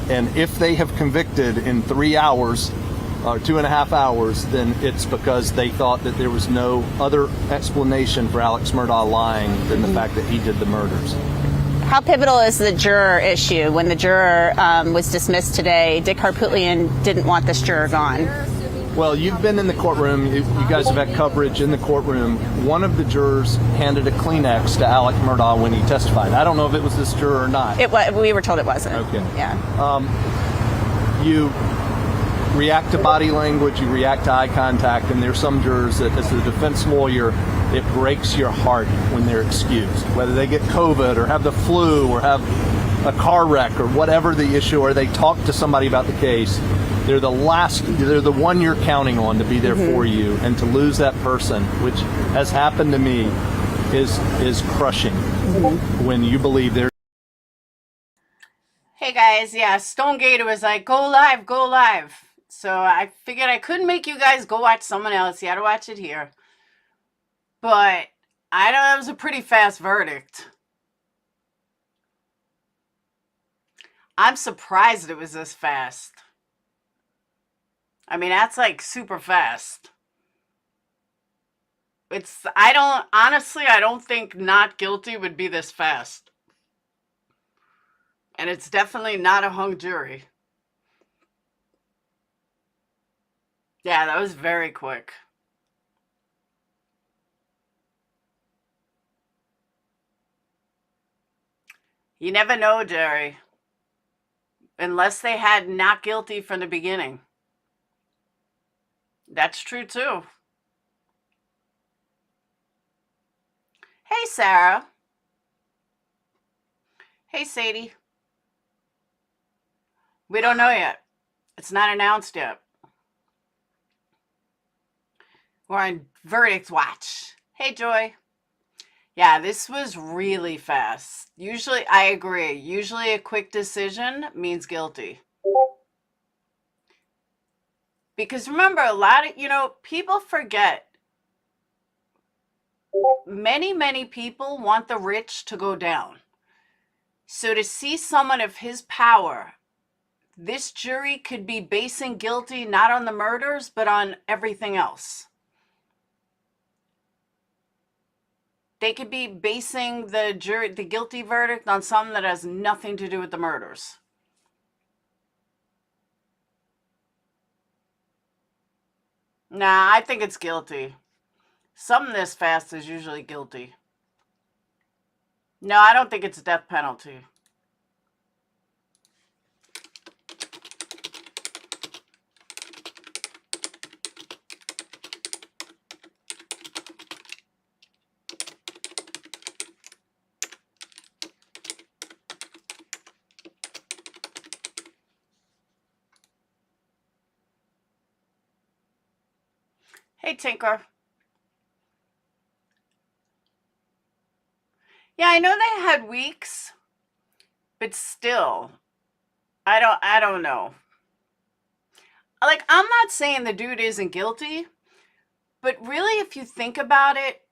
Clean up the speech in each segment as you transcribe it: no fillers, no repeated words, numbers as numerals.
And if they have convicted in 3 hours or 2.5 hours, then it's because they thought that there was no other explanation for Alex Murdaugh lying than the fact that he did the murders. How pivotal is the juror issue? When the juror was dismissed today, Dick Harpootlian didn't want this juror gone. Well, you've been in the courtroom. You guys have had coverage in the courtroom. One of the jurors handed a Kleenex to Alex Murdaugh when he testified. I don't know if it was this juror or not. We were told it wasn't. Okay. Yeah. You react to body language, you react to eye contact, and there's some jurors that, as a defense lawyer, it breaks your heart when they're excused. Whether they get COVID or have the flu or have a car wreck or whatever the issue, or they talk to somebody about the case, they're the one you're counting on to be there for you, and to lose that person, which has happened to me, is crushing when you believe they're... Hey guys, yeah, Stone Gator was like, go live, go live. So I figured I couldn't make you guys go watch someone else. You had to watch it here. But I know it was a pretty fast verdict. I'm surprised it was this fast. I mean, that's like super fast. Honestly, I don't think not guilty would be this fast. And it's definitely not a hung jury. Yeah, that was very quick. You never know, Jerry. Unless they had not guilty from the beginning. That's true too. Hey, Sarah. Hey, Sadie. We don't know yet. It's not announced yet. We're on verdict watch. Hey, Joy. Yeah, this was really fast. Usually, I agree. Usually a quick decision means guilty. Because remember, a lot of, people forget. Many people want the rich to go down. So to see someone of his power, this jury could be basing guilty not on the murders, but on everything else. They could be basing the guilty verdict on something that has nothing to do with the murders. Nah, I think it's guilty. Something this fast is usually guilty. No, I don't think it's a death penalty. Hey, Tinker. Yeah, I know they had weeks, but still, I don't know. Like, I'm not saying the dude isn't guilty, but really, if you think about it,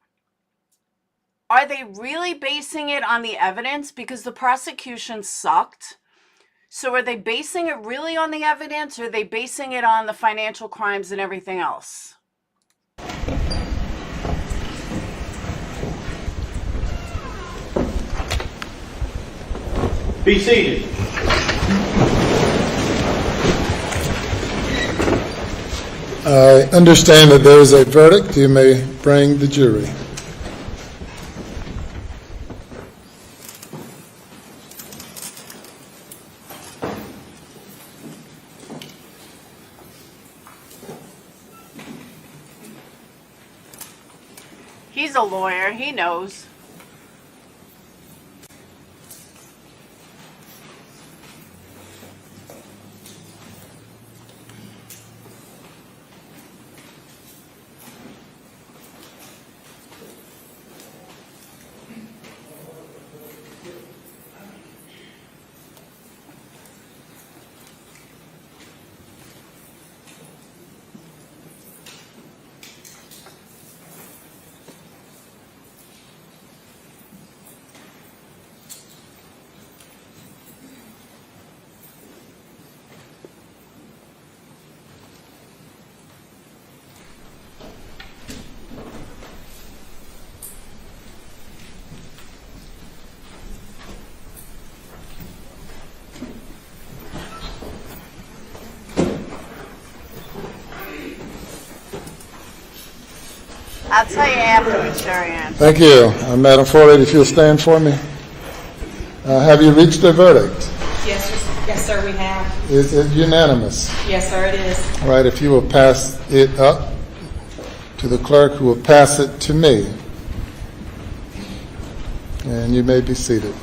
are they really basing it on the evidence? Because the prosecution sucked. So are they basing it really on the evidence, or are they basing it on the financial crimes and everything else? Be seated. I understand that there is a verdict. You may bring the jury. He's a lawyer. He knows. I'll tell you afterwards, Cheyenne. Thank you. Madam Forelady, if you'll stand for me. Have you reached a verdict? Yes, sir, we have. Is it unanimous? Yes, sir, it is. All right, if you will pass it up to the clerk, who will pass it to me. And you may be seated.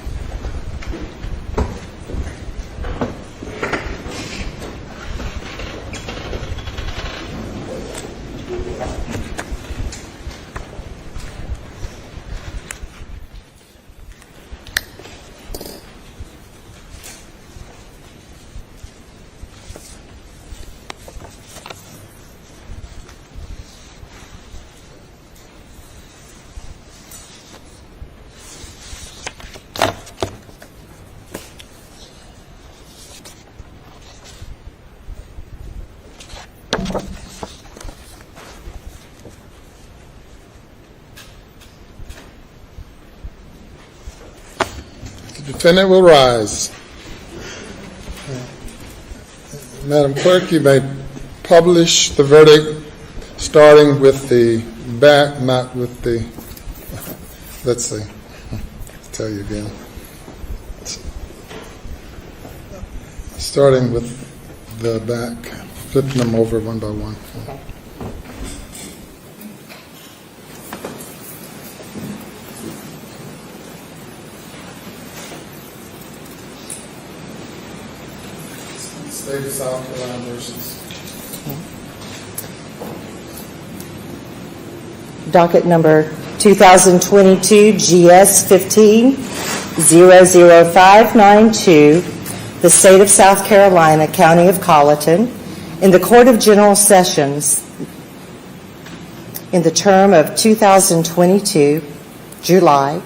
The defendant will rise. Madam Clerk, you may publish the verdict starting with the back, not with the, let's see, I'll tell you again. Starting with the back, flipping them over one by one. State of South Carolina versus. Docket number 2022 GS 15-00592, the State of South Carolina, County of Colleton, in the Court of General Sessions in the term of 2022, July,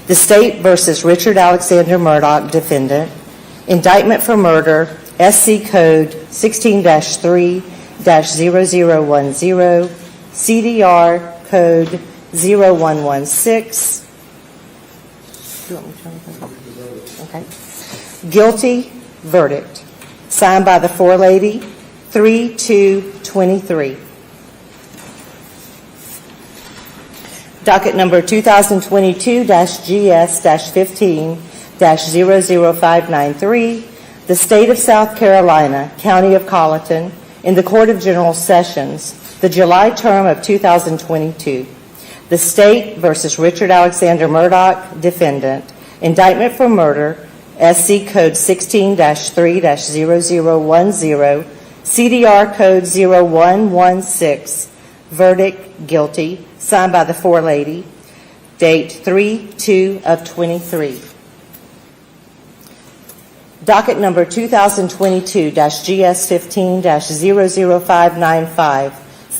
the State versus Richard Alexander Murdaugh, defendant, indictment for murder, SC Code 16-3-0010, CDR Code 0116. Do you want me to turn it over? Okay. Guilty verdict. Signed by the forelady, 3/2/23. Docket number 2022 GS-15-00593. The State of South Carolina, County of Colleton, in the Court of General Sessions, the July term of 2022. The State versus Richard Alexander Murdaugh, defendant. Indictment for murder, SC Code 16-3-0010, CDR Code 0116. Verdict, guilty. Signed by the forelady. Date 3/2/23. Docket number 2022 GS-15-00595,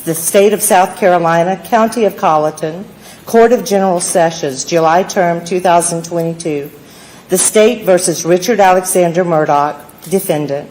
the State of South Carolina, County of Colleton, Court of General Sessions, July term 2022. The State versus Richard Alexander Murdaugh, defendant.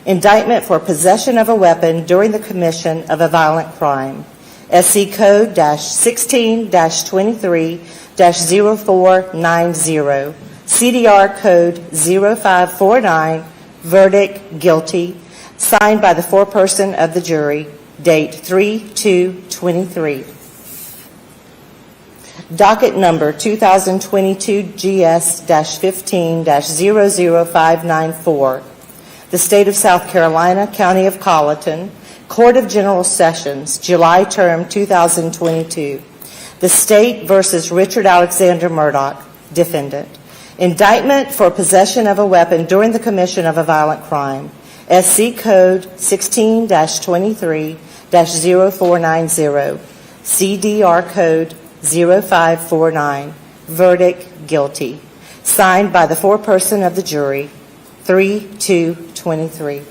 Indictment for possession of a weapon during the commission of a violent crime. SC Code -16-23-0490. CDR Code 0549, verdict, guilty, signed by the foreperson of the jury, date 3/2/23. Docket number 2022 GS-15-00594, the State of South Carolina, County of Colleton, Court of General Sessions, July term 2022. The State versus Richard Alexander Murdaugh, defendant. Indictment for possession of a weapon during the commission of a violent crime. SC Code 16-23-0490. CDR Code 0549. Verdict, guilty. Signed by the foreperson of the jury, 3/2/23.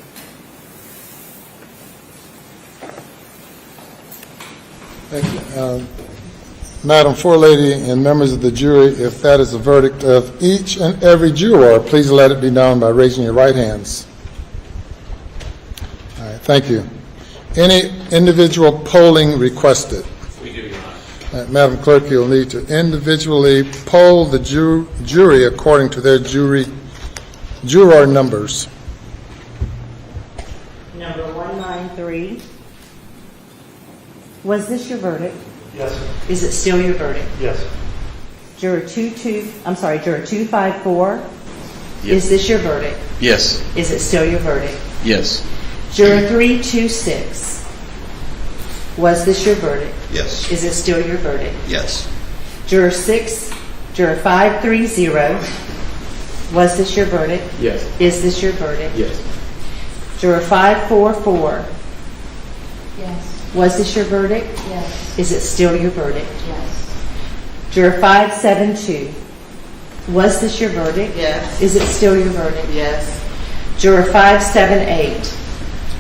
Thank you. Madam Forelady and members of the jury, if that is the verdict of each and every juror, please let it be known by raising your right hands. All right, thank you. Any individual polling requested? We do, Your Honor. Madam Clerk, you'll need to individually poll the jury according to their juror numbers. Number 193. Was this your verdict? Yes. Is it still your verdict? Yes. Juror 254, Yes. is this your verdict? Yes. Is it still your verdict? Yes. Juror 326, was this your verdict? Yes. Is it still your verdict? Yes. Juror 530, was this your verdict? Yes. Is this your verdict? Yes. Juror 544, Yes. was this your verdict? Yes. Is it still your verdict? Yes. Juror 572, was this your verdict? Yes. Is it still your verdict? Yes. Juror 578,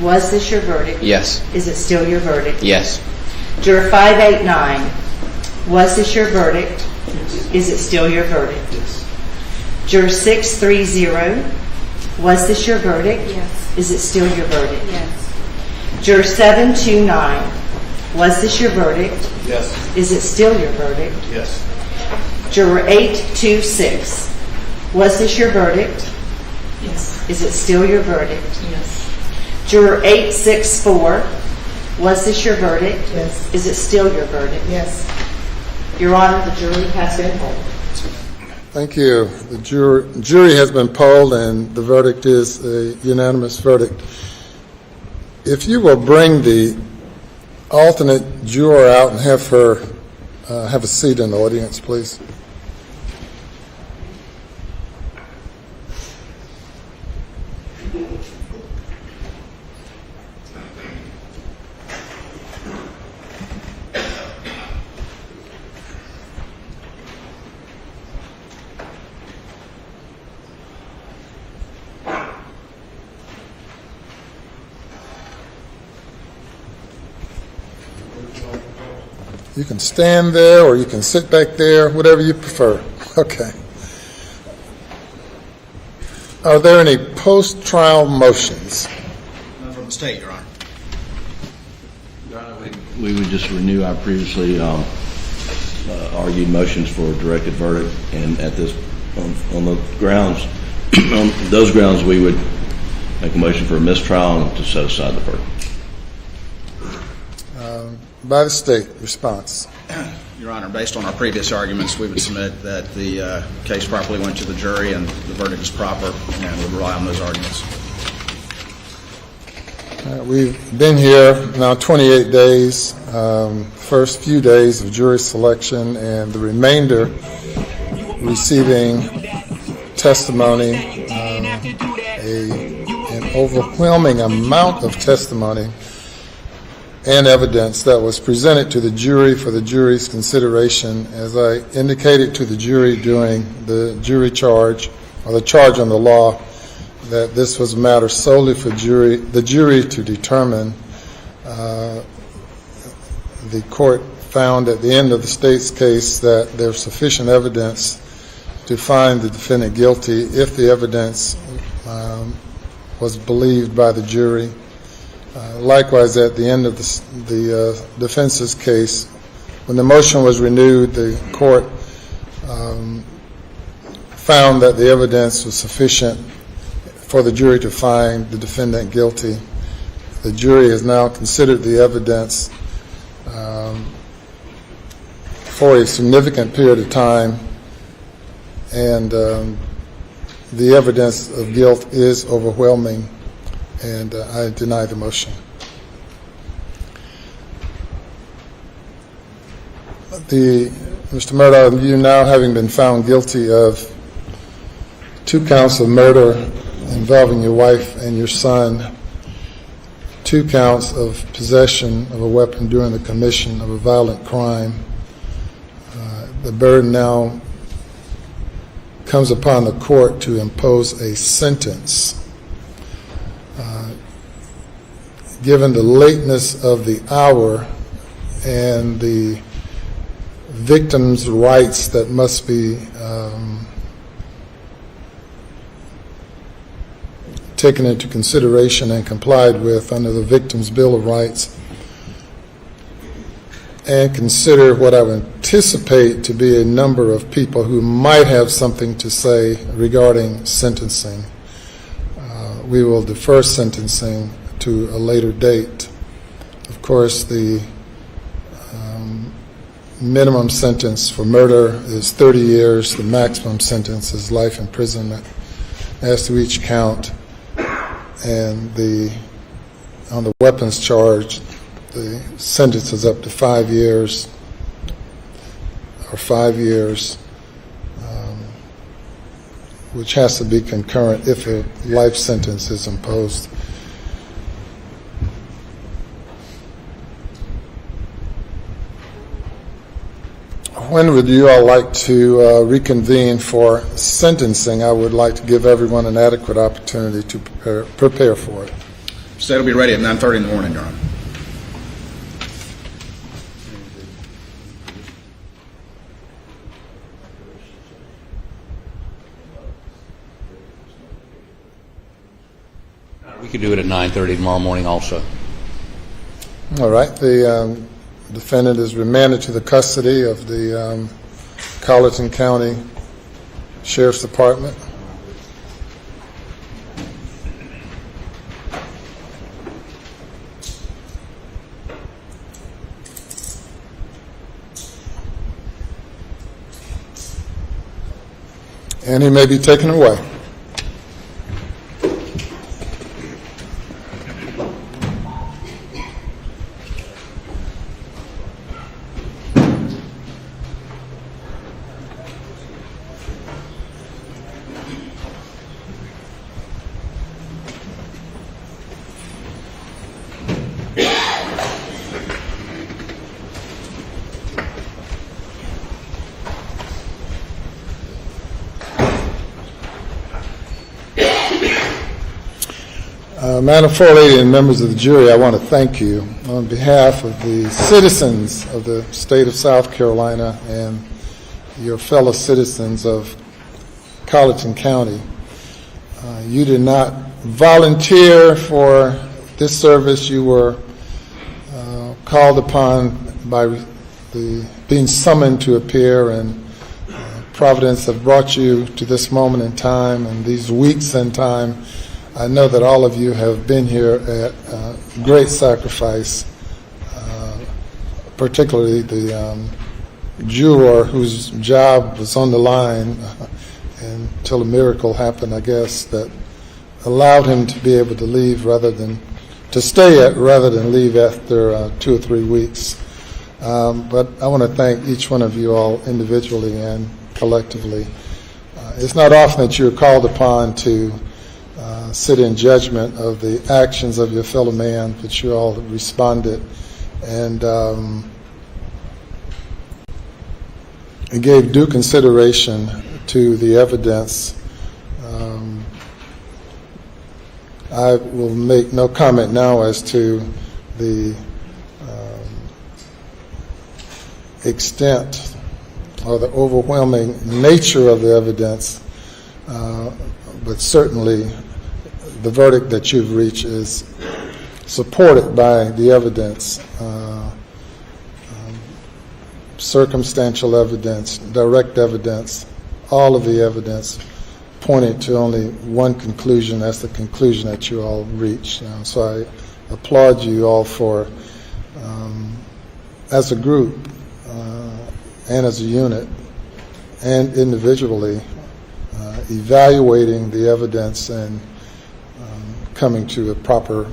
was this your verdict? Yes. Is it still your verdict? Yes. Juror 589, was this your verdict? Is it still your verdict? Yes. Juror 630, was this your verdict? Yes. Is it still your verdict? Yes. Juror 729, was this your verdict? Yes. Is it still your verdict? Yes. Juror 826, was this your verdict? Yes. Is it still your verdict? Yes. Juror 864, was this your verdict? Yes. Is it still your verdict? Yes. Your Honor, the jury has been polled. Thank you. The jury has been polled, and the verdict is a unanimous verdict. If you will bring the alternate juror out and have her have a seat in the audience, please. You can stand there or you can sit back there, whatever you prefer. Okay. Are there any post-trial motions? None from the state, Your Honor. Your Honor, we would just renew our previously argued motions for a directed verdict, and at this, on the grounds, on those grounds, we would make a motion for a mistrial and to set aside the verdict. By the state, response. Your Honor, based on our previous arguments, we would submit that the case properly went to the jury and the verdict is proper, and would rely on those arguments. We've been here now 28 days, first few days of jury selection, and the remainder receiving testimony, an overwhelming amount of testimony and evidence that was presented to the jury for the jury's consideration. As I indicated to the jury during the jury charge, or the charge on the law, that this was a matter solely for the jury to determine. The court found at the end of the state's case that there's sufficient evidence to find the defendant guilty if the evidence was believed by the jury. Likewise, at the end of the defense's case, when the motion was renewed, the court found that the evidence was sufficient for the jury to find the defendant guilty. The jury has now considered the evidence for a significant period of time, and the evidence of guilt is overwhelming, and I deny the motion. Mr. Murdaugh, you now having been found guilty of 2 counts of murder involving your wife and your son, 2 counts of possession of a weapon during the commission of a violent crime, the burden now comes upon the court to impose a sentence. Given the lateness of the hour and the victim's rights that must be taken into consideration and complied with under the Victim's Bill of Rights, and consider what I would anticipate to be a number of people who might have something to say regarding sentencing, we will defer sentencing to a later date. Of course, the minimum sentence for murder is 30 years. The maximum sentence is life imprisonment as to each count. And on the weapons charge, the sentence is up to 5 years or 5 years, which has to be concurrent if a life sentence is imposed. When would you all like to reconvene for sentencing? I would like to give everyone an adequate opportunity to prepare for it. State will be ready at 9:30 in the morning, Your Honor. We could do it at 9:30 tomorrow morning also. All right. The defendant is remanded to the custody of the Colleton County Sheriff's Department. And he may be taken away. Madam Forelady and members of the jury, I want to thank you on behalf of the citizens of the state of South Carolina and your fellow citizens of Colleton County. You did not volunteer for this service. You were called upon by being summoned to appear, and Providence have brought you to this moment in time and these weeks in time. I know that all of you have been here at great sacrifice, particularly the juror whose job was on the line until a miracle happened, I guess, that allowed him to be able to leave rather than leave after 2 or 3 weeks. But I want to thank each one of you all individually and collectively. It's not often that you're called upon to sit in judgment of the actions of your fellow man, but you all responded and gave due consideration to the evidence. I will make no comment now as to the extent or the overwhelming nature of the evidence, but certainly the verdict that you've reached is supported by the evidence, circumstantial evidence, direct evidence, all of the evidence pointed to only one conclusion. That's the conclusion that you all reached. So I applaud you all for, as a group and as a unit and individually, evaluating the evidence and coming to a proper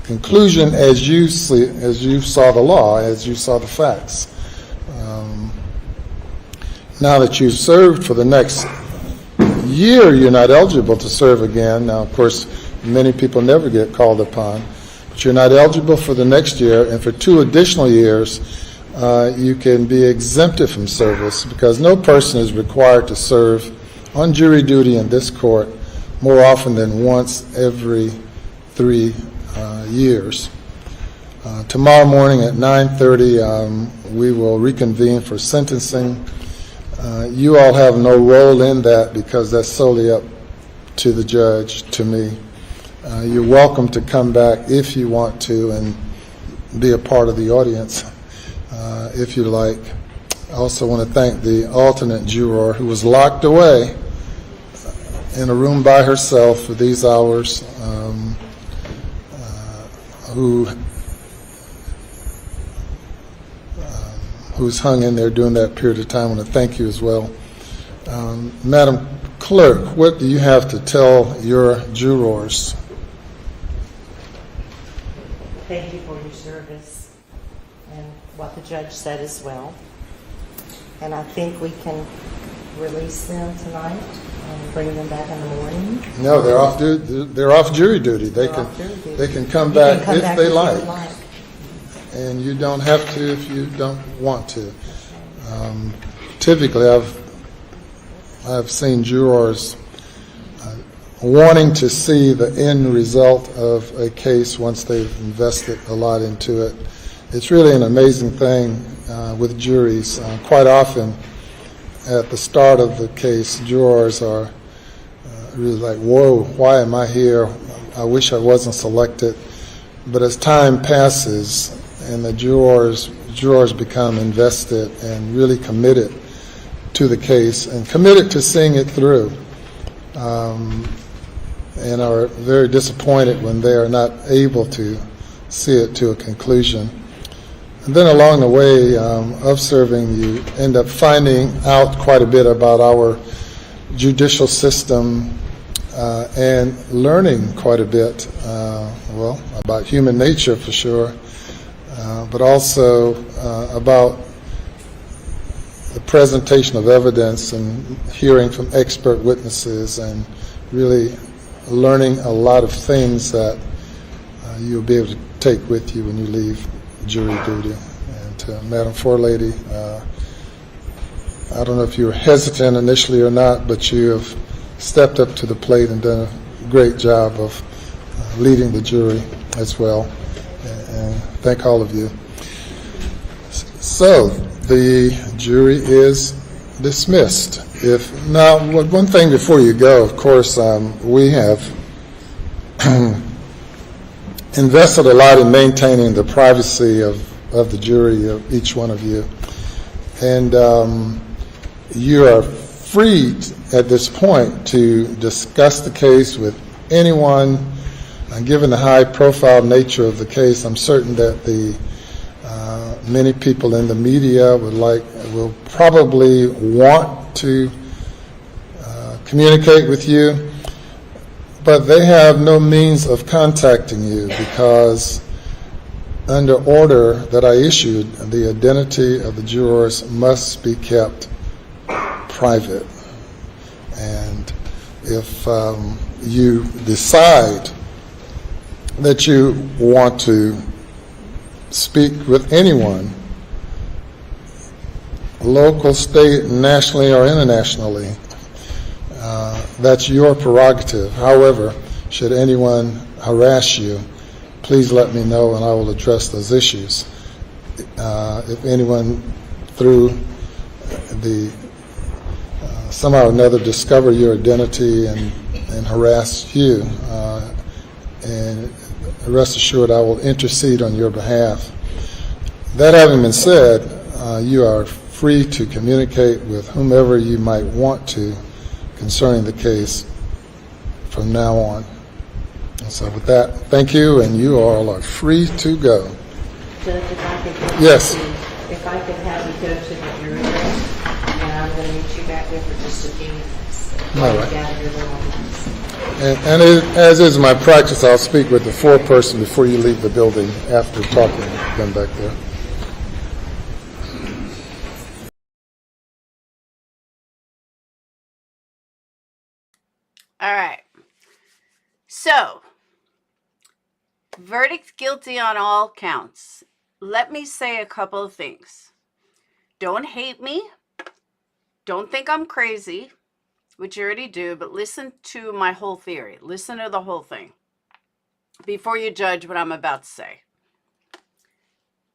conclusion as you saw the law, as you saw the facts. Now that you've served for the next year, you're not eligible to serve again. Now, of course, many people never get called upon, but you're not eligible for the next year, and for 2 additional years, you can be exempted from service because no person is required to serve on jury duty in this court more often than once every 3 years. Tomorrow morning at 9:30, we will reconvene for sentencing. You all have no role in that because that's solely up to the judge, to me. You're welcome to come back if you want to and be a part of the audience if you like. I also want to thank the alternate juror who was locked away in a room by herself for these hours, who who's hung in there during that period of time. I want to thank you as well. Madam Clerk, what do you have to tell your jurors? Thank you for your service and what the judge said as well. And I think we can release them tonight and bring them back in the morning. No, they're off. They're off jury duty. They can come back if they like, and you don't have to if you don't want to. Typically, I've seen jurors wanting to see the end result of a case once they've invested a lot into it. It's really an amazing thing with juries. Quite often, at the start of the case, jurors are really like, whoa, why am I here? I wish I wasn't selected. But as time passes and the jurors become invested and really committed to the case and committed to seeing it through, and are very disappointed when they are not able to see it to a conclusion. And then along the way of serving, you end up finding out quite a bit about our judicial system and learning quite a bit, about human nature for sure, but also about the presentation of evidence and hearing from expert witnesses and really learning a lot of things that you'll be able to take with you when you leave jury duty. And to Madam Forelady, I don't know if you were hesitant initially or not, but you have stepped up to the plate and done a great job of leading the jury as well. And thank all of you. So the jury is dismissed. Now, one thing before you go, of course, we have invested a lot in maintaining the privacy of the jury, of each one of you. And you are free at this point to discuss the case with anyone. And given the high-profile nature of the case, I'm certain that the many people in the media will probably want to communicate with you, but they have no means of contacting you because under order that I issued, the identity of the jurors must be kept private. And if you decide that you want to speak with anyone, local, state, nationally, or internationally, that's your prerogative. However, should anyone harass you, please let me know and I will address those issues. If anyone through the somehow or another discover your identity and harass you, and rest assured I will intercede on your behalf. That having been said, you are free to communicate with whomever you might want to concerning the case from now on. And so with that, thank you, and you all are free to go. Judge, if I could Yes. If I could have you go to the jury room, and I'm going to meet you back there for just a few minutes. All right. Gather your little ones. And as is my practice, I'll speak with the foreperson before you leave the building after talking to them back there. All right. So, verdict guilty on all counts. Let me say a couple of things. Don't hate me. Don't think I'm crazy, which you already do, but listen to my whole theory. Listen to the whole thing before you judge what I'm about to say.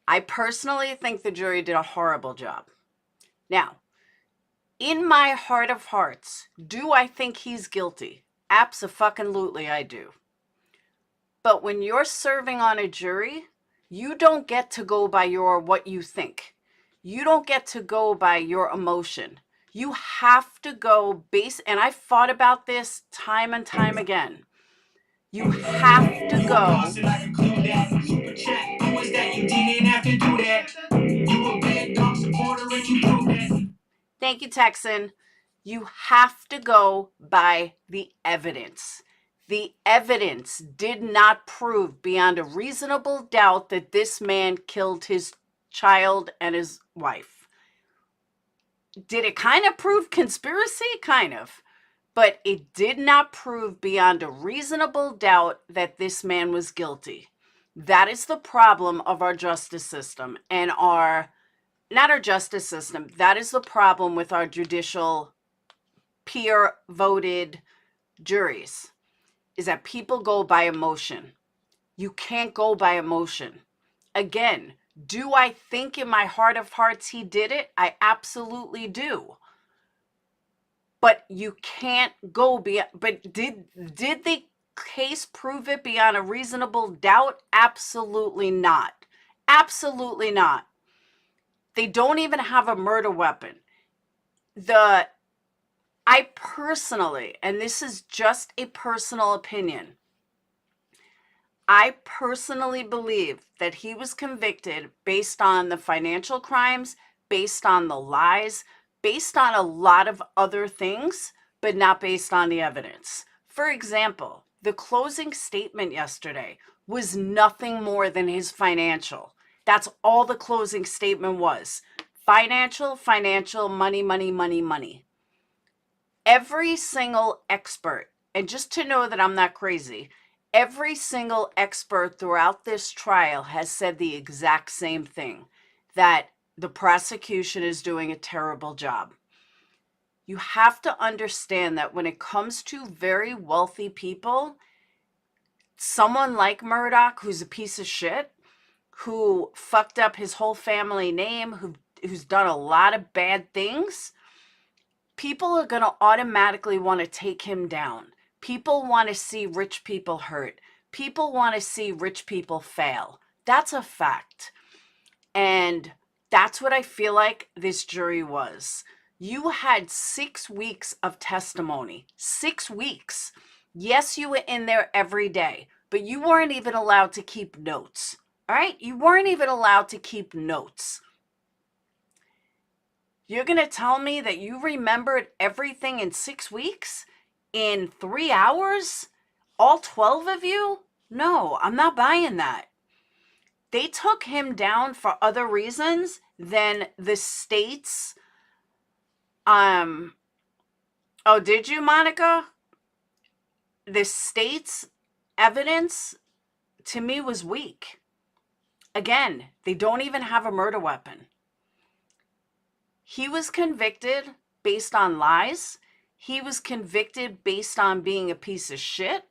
I personally think the jury did a horrible job. Now, in my heart of hearts, do I think he's guilty? Abso-fucking-lutely I do. But when you're serving on a jury, you don't get to go by what you think. You don't get to go by your emotion. You have to go and I fought about this time and time again. You have to go. Thank you, Texan. You have to go by the evidence. The evidence did not prove beyond a reasonable doubt that this man killed his child and his wife. Did it kind of prove conspiracy? Kind of. But it did not prove beyond a reasonable doubt that this man was guilty. That is the problem of our justice system and not our justice system. That is the problem with our judicial peer voted juries, is that people go by emotion. You can't go by emotion. Again, do I think in my heart of hearts he did it? I absolutely do. But you can't go beyond. But did the case prove it beyond a reasonable doubt? Absolutely not. Absolutely not. They don't even have a murder weapon. I personally, and this is just a personal opinion, I personally believe that he was convicted based on the financial crimes, based on the lies, based on a lot of other things, but not based on the evidence. For example, the closing statement yesterday was nothing more than his financial. That's all the closing statement was. Financial, money, money, money, money. Every single expert, and just to know that I'm not crazy, every single expert throughout this trial has said the exact same thing, that the prosecution is doing a terrible job. You have to understand that when it comes to very wealthy people, someone like Murdaugh, who's a piece of shit, who fucked up his whole family name, who's done a lot of bad things, people are going to automatically want to take him down. People want to see rich people hurt. People want to see rich people fail. That's a fact. And that's what I feel like this jury was. You had 6 weeks of testimony. 6 weeks. Yes, you were in there every day, but you weren't even allowed to keep notes. All right? You weren't even allowed to keep notes. You're going to tell me that you remembered everything in 6 weeks? In 3 hours? All 12 of you? No, I'm not buying that. They took him down for other reasons than the state's. Oh, did you, Monica? The state's evidence to me was weak. Again, they don't even have a murder weapon. He was convicted based on lies. He was convicted based on being a piece of shit.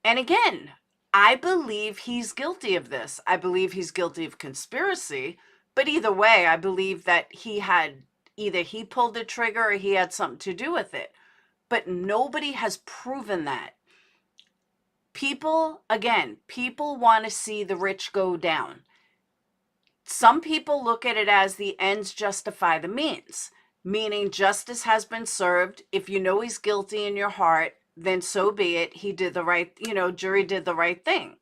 And again, I believe he's guilty of this. I believe he's guilty of conspiracy. But either way, I believe that either he pulled the trigger or he had something to do with it. But nobody has proven that. People want to see the rich go down. Some people look at it as the ends justify the means, meaning justice has been served. If you know he's guilty in your heart, then so be it. He did the right, jury did the right thing.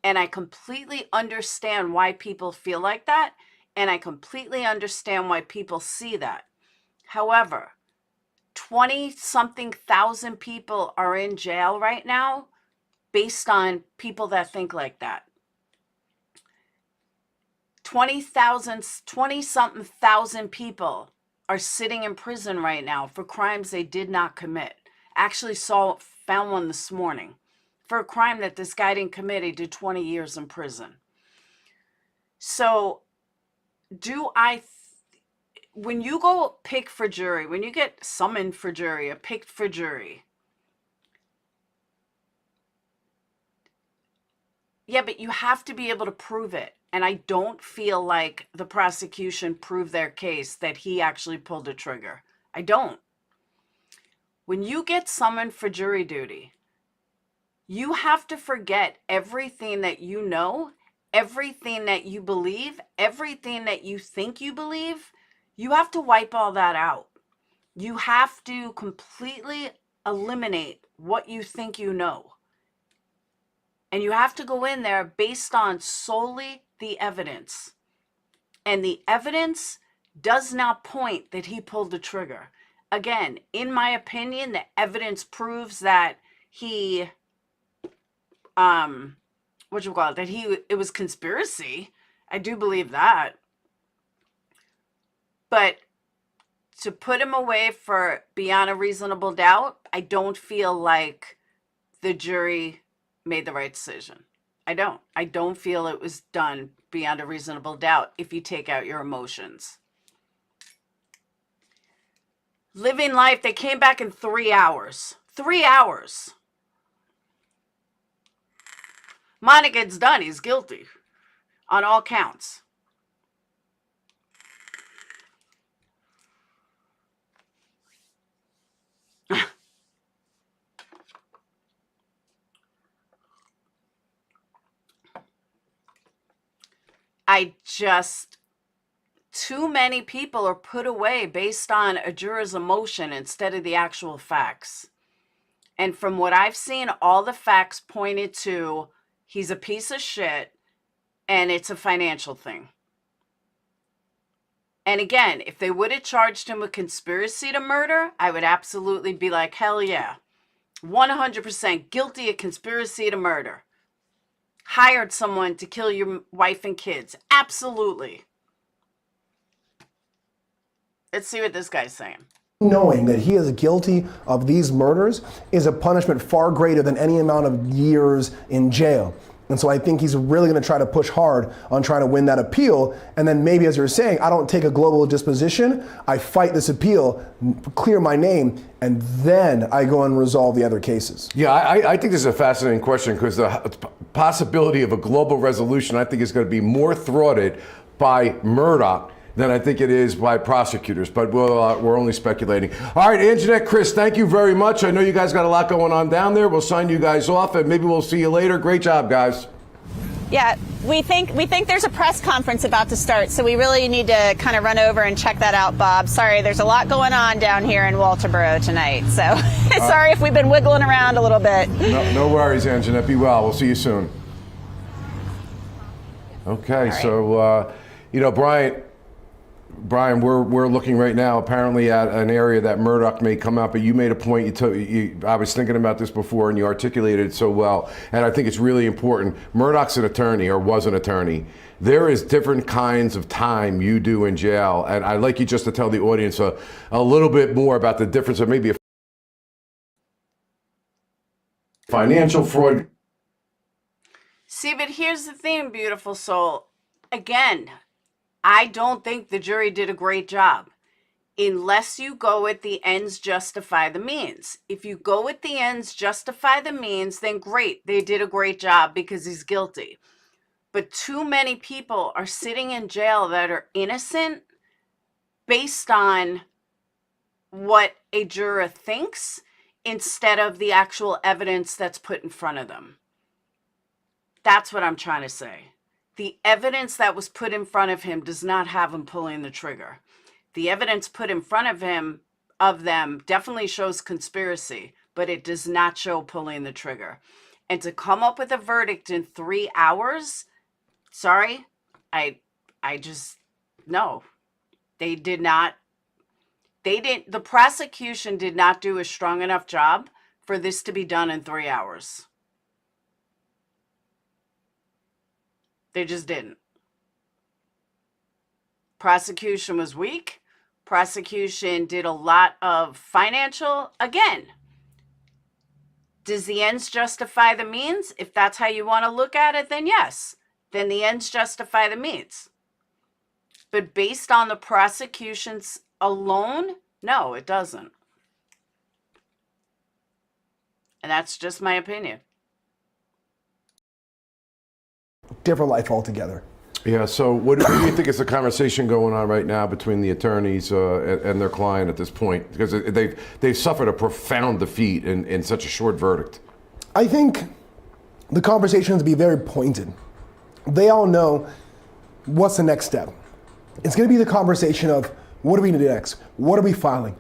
And I completely understand why people feel like that. And I completely understand why people see that. However, 20-something thousand people are in jail right now based on people that think like that. 20-something thousand people are sitting in prison right now for crimes they did not commit. Actually found one this morning for a crime that this guy didn't commit. He did 20 years in prison. So when you go pick for jury, when you get summoned for jury or picked for jury, yeah, but you have to be able to prove it. And I don't feel like the prosecution proved their case that he actually pulled the trigger. I don't. When you get summoned for jury duty, you have to forget everything that you know, everything that you believe, everything that you think you believe. You have to wipe all that out. You have to completely eliminate what you think you know. And you have to go in there based on solely the evidence. And the evidence does not point that he pulled the trigger. Again, in my opinion, the evidence proves that he, it was conspiracy. I do believe that. But to put him away for beyond a reasonable doubt, I don't feel like the jury made the right decision. I don't. I don't feel it was done beyond a reasonable doubt if you take out your emotions. Living life, they came back in 3 hours. 3 hours. Monaghan's done. He's guilty on all counts. Too many people are put away based on a juror's emotion instead of the actual facts. And from what I've seen, all the facts pointed to he's a piece of shit and it's a financial thing. And again, if they would have charged him with conspiracy to murder, I would absolutely be like, hell yeah. 100% guilty of conspiracy to murder. Hired someone to kill your wife and kids. Absolutely. Let's see what this guy's saying. Knowing that he is guilty of these murders is a punishment far greater than any amount of years in jail. And so I think he's really going to try to push hard on trying to win that appeal. And then maybe, as you're saying, I don't take a global disposition. I fight this appeal, clear my name, and then I go and resolve the other cases. Yeah, I think this is a fascinating question because the possibility of a global resolution, I think, is going to be more thwarted by Murdaugh than I think it is by prosecutors, but we're only speculating. All right, Anjanette, Chris, thank you very much. I know you guys got a lot going on down there. We'll sign you guys off, and maybe we'll see you later. Great job, guys. Yeah, we think there's a press conference about to start, so we really need to kind of run over and check that out, Bob. Sorry, there's a lot going on down here in Walterboro tonight, so sorry if we've been wiggling around a little bit. No worries, Anjanette. Be well. We'll see you soon. Okay, right. So, Brian, we're looking right now apparently at an area that Murdaugh may come out, but you made a point, I was thinking about this before and you articulated it so well, and I think it's really important. Murdaugh's an attorney, or was an attorney. There is different kinds of time you do in jail, and I'd like you just to tell the audience a little bit more about the difference of maybe a financial fraud. See, but here's the thing, beautiful soul. Again, I don't think the jury did a great job unless you go with the ends justify the means. If you go with the ends justify the means, then great. They did a great job because he's guilty. But too many people are sitting in jail that are innocent based on what a juror thinks instead of the actual evidence that's put in front of them. That's what I'm trying to say. The evidence that was put in front of him does not have him pulling the trigger. The evidence put in front of him, of them, definitely shows conspiracy, but it does not show pulling the trigger. And to come up with a verdict in 3 hours, sorry, I just, no. They did not, the prosecution did not do a strong enough job for this to be done in 3 hours. They just didn't. Prosecution was weak. Prosecution did a lot of financial. Again, does the ends justify the means? If that's how you want to look at it, then yes. Then the ends justify the means. But based on the prosecutions alone, no, it doesn't. And that's just my opinion. Different life altogether. Yeah, so what do you think is the conversation going on right now between the attorneys and their client at this point? Because they've suffered a profound defeat in such a short verdict. I think the conversation has to be very pointed. They all know what's the next step. It's going to be the conversation of what are we going to do next? What are we filing?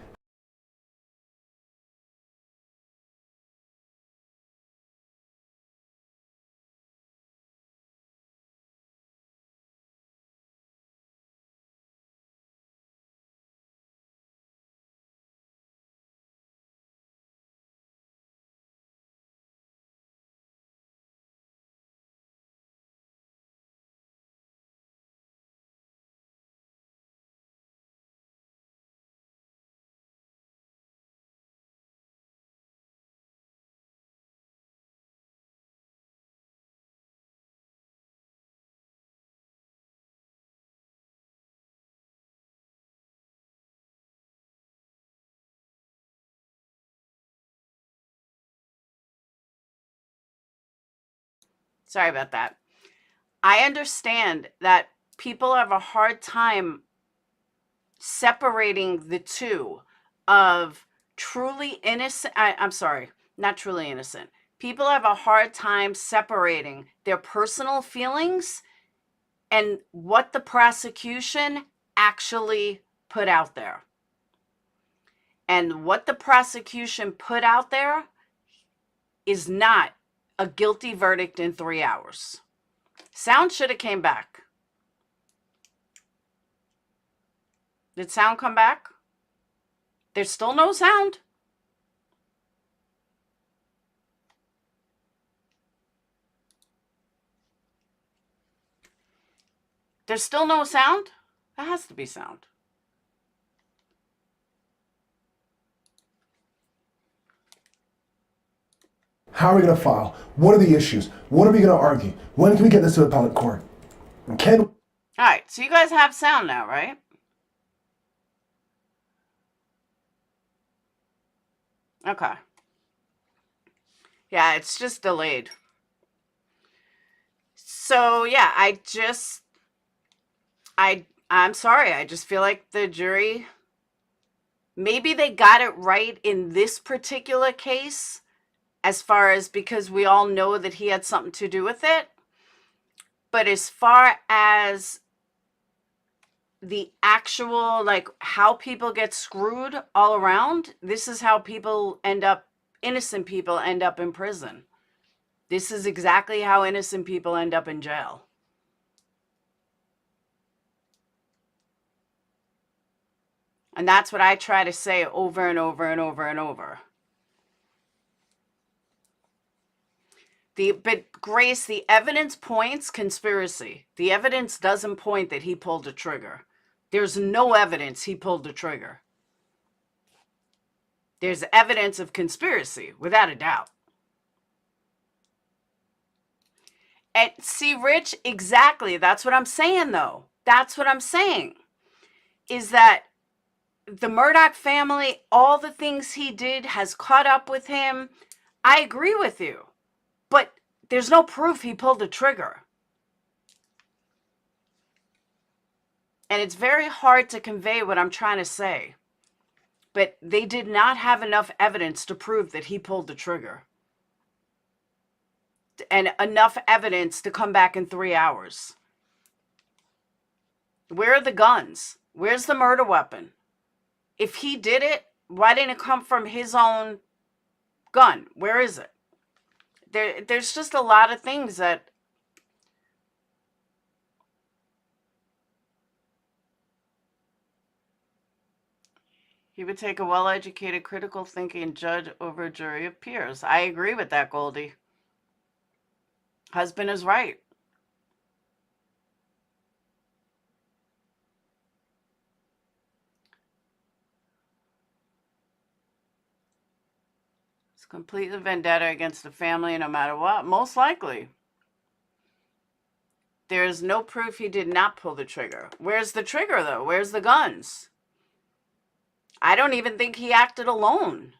Sorry about that. I understand that people have a hard time separating the two of truly innocent. I'm sorry, not truly innocent. People have a hard time separating their personal feelings and what the prosecution actually put out there. And what the prosecution put out there is not a guilty verdict in 3 hours. Sound should have came back. Did sound come back? There's still no sound. There's still no sound? There has to be sound. How are we going to file? What are the issues? What are we going to argue? When can we get this to appellate court? And can... All right, so you guys have sound now, right? Okay. Yeah, it's just delayed. So, yeah, I'm sorry. I just feel like the jury, maybe they got it right in this particular case, as far as because we all know that he had something to do with it. But as far as the actual, like, how people get screwed all around, this is how people end up, innocent people end up in prison. This is exactly how innocent people end up in jail. And that's what I try to say over and over and over and over. But Grace, the evidence points conspiracy. The evidence doesn't point that he pulled a trigger. There's no evidence he pulled the trigger. There's evidence of conspiracy, without a doubt. And see, Rich, exactly. That's what I'm saying, though. That's what I'm saying. Is that the Murdaugh family, all the things he did has caught up with him. I agree with you. But there's no proof he pulled the trigger. And it's very hard to convey what I'm trying to say. But they did not have enough evidence to prove that he pulled the trigger. And enough evidence to come back in 3 hours. Where are the guns? Where's the murder weapon? If he did it, why didn't it come from his own gun? Where is it? There's just a lot of things that he would take a well-educated, critical thinking judge over a jury of peers. I agree with that, Goldie. Husband is right. It's completely vendetta against the family no matter what. Most likely. There is no proof he did not pull the trigger. Where's the trigger, though? Where's the guns? I don't even think he acted alone.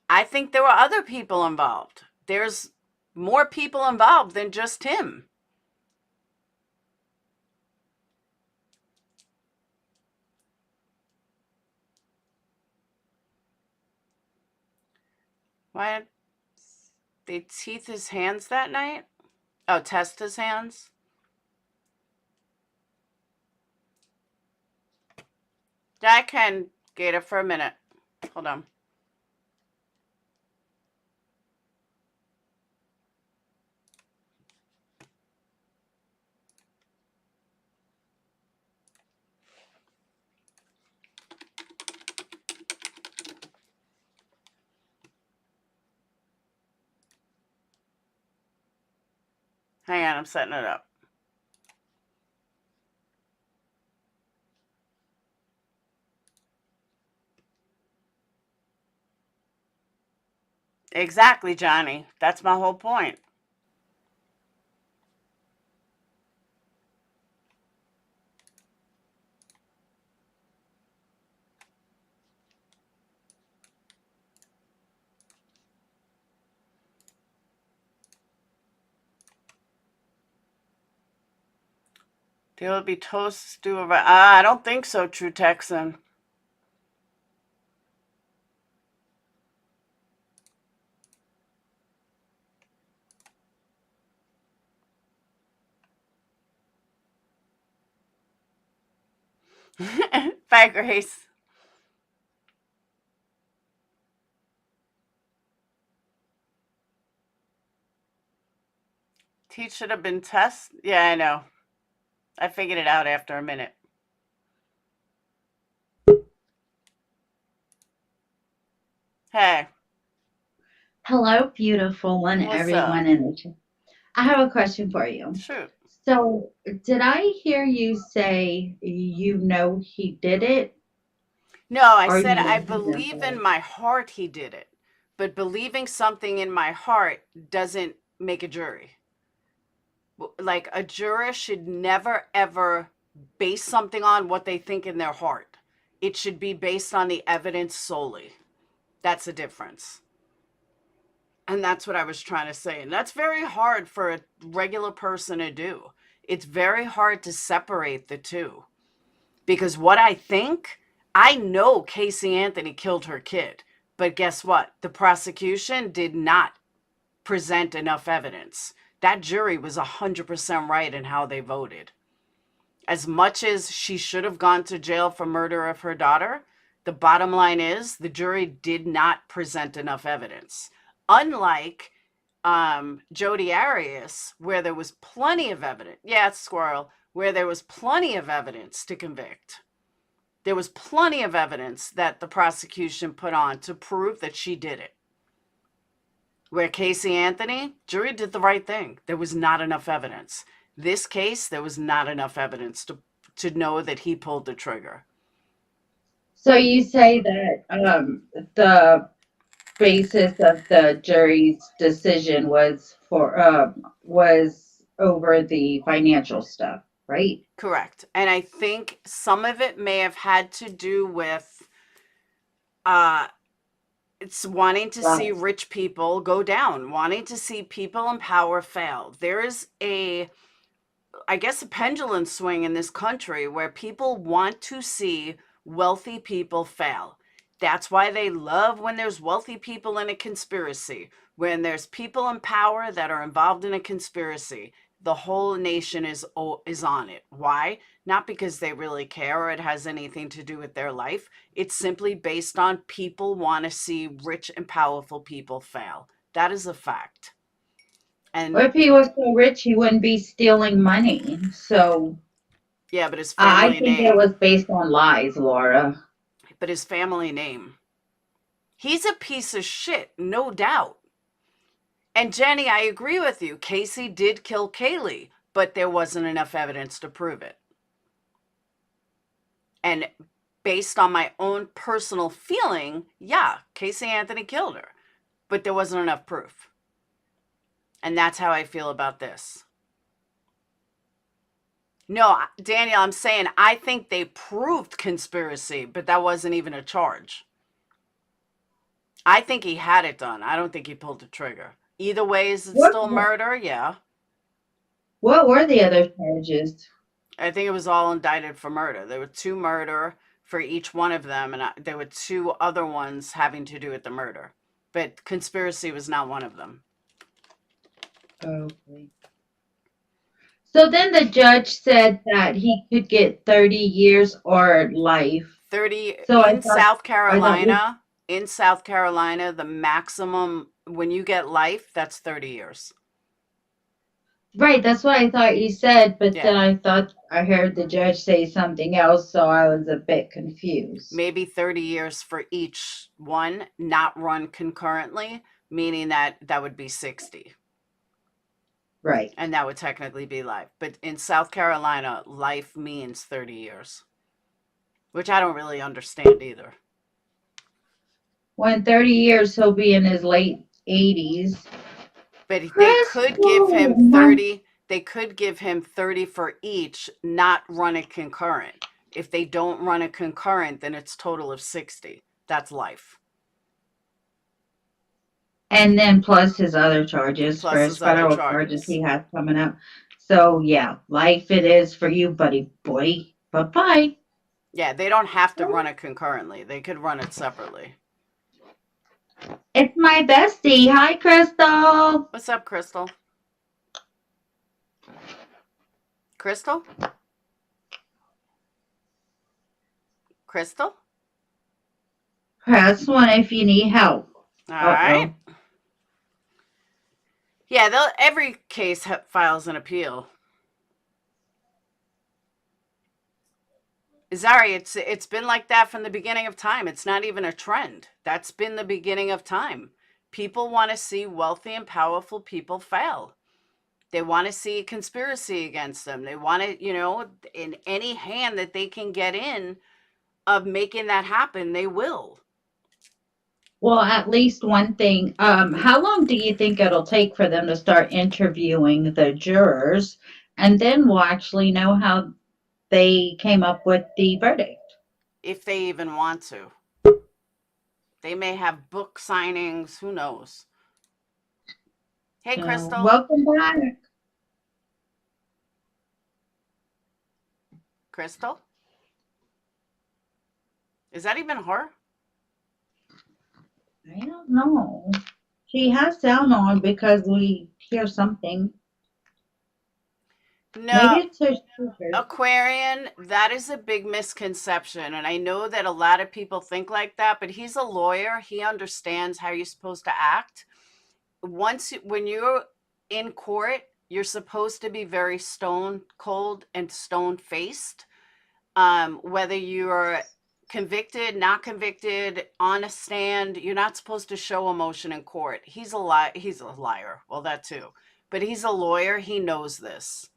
I think there were other people involved. There's more people involved than just him. Why did they teeth his hands that night? Oh, test his hands? I can get it for a minute. Hold on. Hang on, I'm setting it up. Exactly, Johnny. That's my whole point. There will be toast stew over. I don't think so, True Texan. Bye, Grace. Teach should have been test. Yeah, I know. I figured it out after a minute. Hey, Hello, beautiful one, what's everyone up? in the chat. I have a question for you. Shoot. So, did I hear you say you know he did it, No, I or said you I don't believe in remember? my heart he did it. But believing something in my heart doesn't make a jury. Like a juror should never ever base something on what they think in their heart. It should be based on the evidence solely. That's the difference. And that's what I was trying to say. And that's very hard for a regular person to do. It's very hard to separate the two. Because what I know Casey Anthony killed her kid. But guess what? The prosecution did not present enough evidence. That jury was 100% right in how they voted. As much as she should have gone to jail for murder of her daughter, the bottom line is the jury did not present enough evidence. Unlike Jodi Arias, where there was plenty of evidence. Yeah, it's Squirrel. Where there was plenty of evidence to convict. There was plenty of evidence that the prosecution put on to prove that she did it. Where Casey Anthony, jury did the right thing. There was not enough evidence. This case, there was not enough evidence to know that he pulled the trigger. So you say that the basis of the jury's decision was over the financial stuff, right? Correct. And I think some of it may have had to do with it's wanting to see rich people go down, wanting to see people in power fail. There is a pendulum swing in this country where people want to see wealthy people fail. That's why they love when there's wealthy people in a conspiracy, when there's people in power that are involved in a conspiracy. The whole nation is on it. Why? Not because they really care or it has anything to do with their life. It's simply based on people want to see rich and powerful people fail. That is a fact. And Well, if he was so rich, he wouldn't be stealing money. So yeah, but his I family think it name. was based on lies, Laura. But his family name. He's a piece of shit, no doubt. And Jenny, I agree with you. Casey did kill Kaylee, but there wasn't enough evidence to prove it. And based on my own personal feeling, yeah, Casey Anthony killed her, but there wasn't enough proof. And that's how I feel about this. No, Daniel, I'm saying I think they proved conspiracy, but that wasn't even a charge. I think he had it done. I don't think he pulled the trigger. Either way, is it still murder? Yeah. What were the other charges? I think it was all indicted for murder. There were 2 murder for each one of them, and there were 2 other ones having to do with the murder. But conspiracy was not one of them. Okay. So then the judge said that he could get 30 years or life. 30 So in South Carolina. In South Carolina, the maximum when you get life, that's 30 years. Right, that's what I thought you said, but Yeah. then I thought I heard the judge say something else, so I was a bit confused. Maybe 30 years for each one, not run concurrently, meaning that would be 60. Right. And that would technically be life. But in South Carolina, life means 30 years, which I don't really understand either. Well, in 30 years, he'll be in his late 80s. But they could give him 30. They could give him 30 for each, not run it concurrent. If they don't run it concurrent, then it's total of 60. That's life. And then plus his other charges Plus for his his other federal charges. charges he has coming up. So yeah, life it is for you, buddy boy. Bye-bye. Yeah, they don't have to run it concurrently. They could run it separately. It's my bestie. Hi, Crystal. What's up, Crystal? Crystal? Crystal? Press one if you need help. All right. Yeah, every case files an appeal. Zari, it's been like that from the beginning of time. It's not even a trend. That's been the beginning of time. People want to see wealthy and powerful people fail. They want to see a conspiracy against them. They want to, in any hand that they can get in of making that happen, they will. Well, at least one thing. How long do you think it'll take for them to start interviewing the jurors? And then we'll actually know how they came up with the verdict. If they even want to. They may have book signings. Who knows? Hey, Crystal. Welcome back. Crystal? Is that even her? I don't know. She has sound on because we hear something. No. Maybe it's her speakers. Aquarian, that is a big misconception. And I know that a lot of people think like that, but he's a lawyer. He understands how you're supposed to act. When you're in court, you're supposed to be very stone cold and stone faced. Whether you're convicted, not convicted, on a stand, you're not supposed to show emotion in court. He's a liar. Well, that too. But he's a lawyer. He knows this.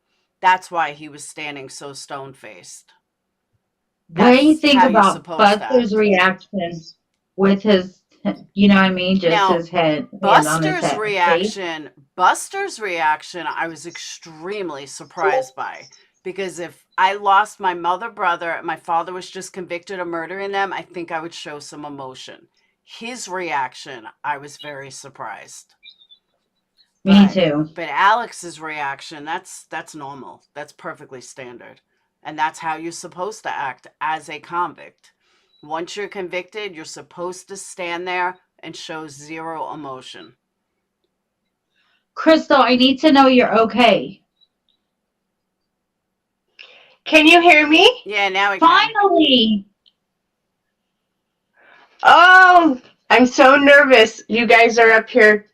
That's why he was standing so stone-faced. What do you think about Buster's reaction with his, you know what I mean, just his head on his head? Buster's reaction, I was extremely surprised by. Because if I lost my brother, my father was just convicted of murdering them, I think I would show some emotion. His reaction, I was very surprised. Me too. But Alex's reaction, that's normal. That's perfectly standard. And that's how you're supposed to act as a convict. Once you're convicted, you're supposed to stand there and show zero emotion. Crystal, I need to know you're okay. Can you hear me? Yeah, now we can. Finally! Oh, I'm so nervous. You guys are up here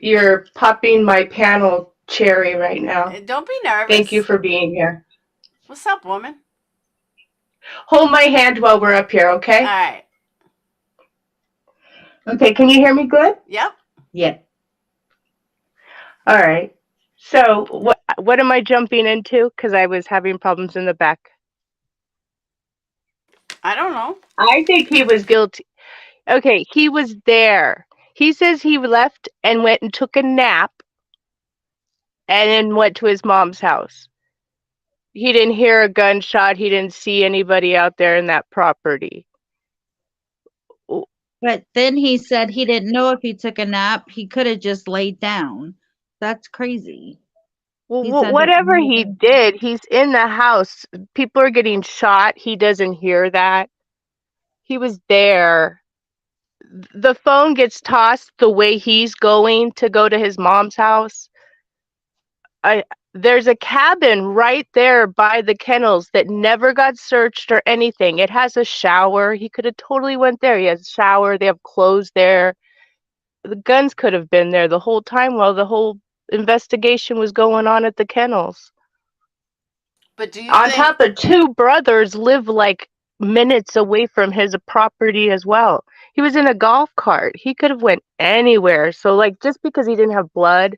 you're popping my panel cherry right now. Don't be nervous. Thank you for being here. What's up, woman? Hold my hand while we're up here, okay? All right. Okay, can you hear me good? Yep. Yeah. All right. So what am I jumping into? Because I was having problems in the back. I don't know. I think he was guilty. Okay, he was there. He says he left and went and took a nap and then went to his mom's house. He didn't hear a gunshot. He didn't see anybody out there in that property. But then he said he didn't know if he took a nap. He could have just laid down. That's crazy. Well, whatever he did, he's in the house. People are getting shot. He doesn't hear that. He was there. The phone gets tossed the way he's going to go to his mom's house. There's a cabin right there by the kennels that never got searched or anything. It has a shower. He could have totally went there. He has a shower. They have clothes there. The guns could have been there the whole time while the whole investigation was going on at the kennels. But do you on top of two brothers live like minutes away from his property as well. He was in a golf cart. He could have went anywhere. So like just because he didn't have blood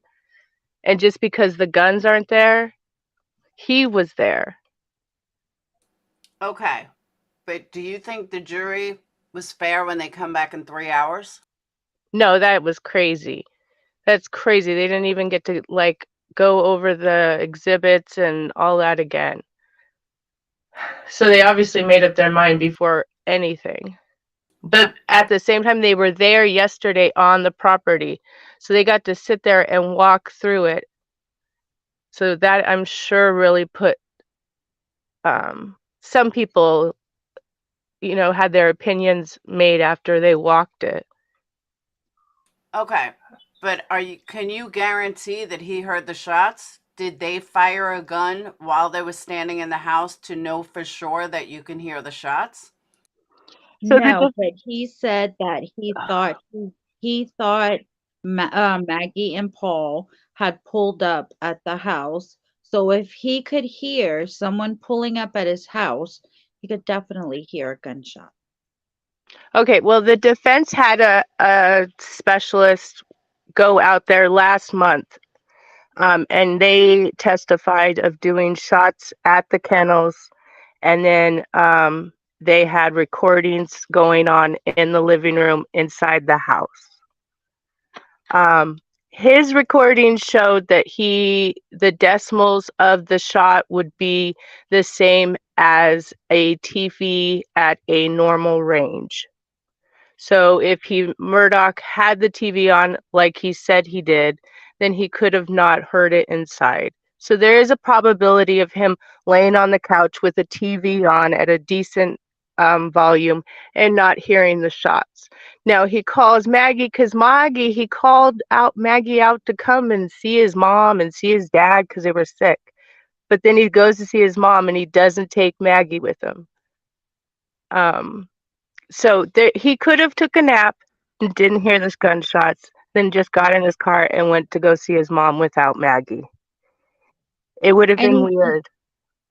and just because the guns aren't there, he was there. Okay. But do you think the jury was fair when they come back in 3 hours? No, that was crazy. That's crazy. They didn't even get to like go over the exhibits and all that again. So they obviously made up their mind before anything. But at the same time, they were there yesterday on the property. So they got to sit there and walk through it. So that, I'm sure, really put some people, had their opinions made after they walked it. Okay, but can you guarantee that he heard the shots? Did they fire a gun while they were standing in the house to know for sure that you can hear the shots? So No, but he said that he thought Maggie and Paul had pulled up at the house. So if he could hear someone pulling up at his house, he could definitely hear a gunshot. Okay, well, the defense had a specialist go out there last month, and they testified of doing shots at the kennels, and then they had recordings going on in the living room inside the house. His recordings showed that the decimals of the shot would be the same as a TV at a normal range. So if Murdaugh had the TV on like he said he did, then he could have not heard it inside. So there is a probability of him laying on the couch with a TV on at a decent volume and not hearing the shots. Now he calls Maggie because he called out Maggie out to come and see his mom and see his dad because they were sick. But then he goes to see his mom and he doesn't take Maggie with him. So he could have took a nap and didn't hear the gunshots, then just got in his car and went to go see his mom without Maggie. It would have been weird,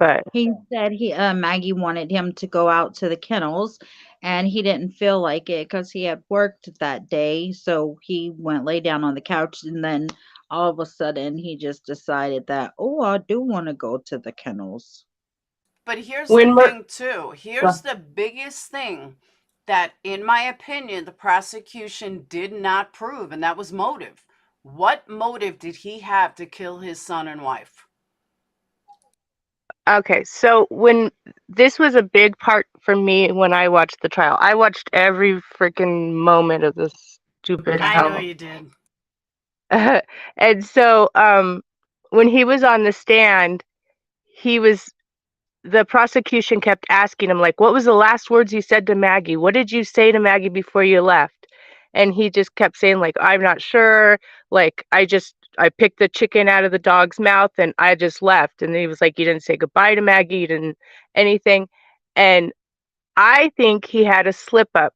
but He said Maggie wanted him to go out to the kennels, and he didn't feel like it because he had worked that day. So he went lay down on the couch, and then all of a sudden he just decided that, oh, I do want to go to the kennels. But here's the thing, too. Here's the biggest thing that, in my opinion, the prosecution did not prove, and that was motive. What motive did he have to kill his son and wife? Okay, so when this was a big part for me when I watched the trial. I watched every freaking moment of this stupid hell. I know you did. And so when he was on the stand, the prosecution kept asking him, like, what was the last words you said to Maggie? What did you say to Maggie before you left? And he just kept saying, like, I'm not sure. Like, I picked the chicken out of the dog's mouth and I just left. And he was like, you didn't say goodbye to Maggie. You didn't anything. And I think he had a slip up.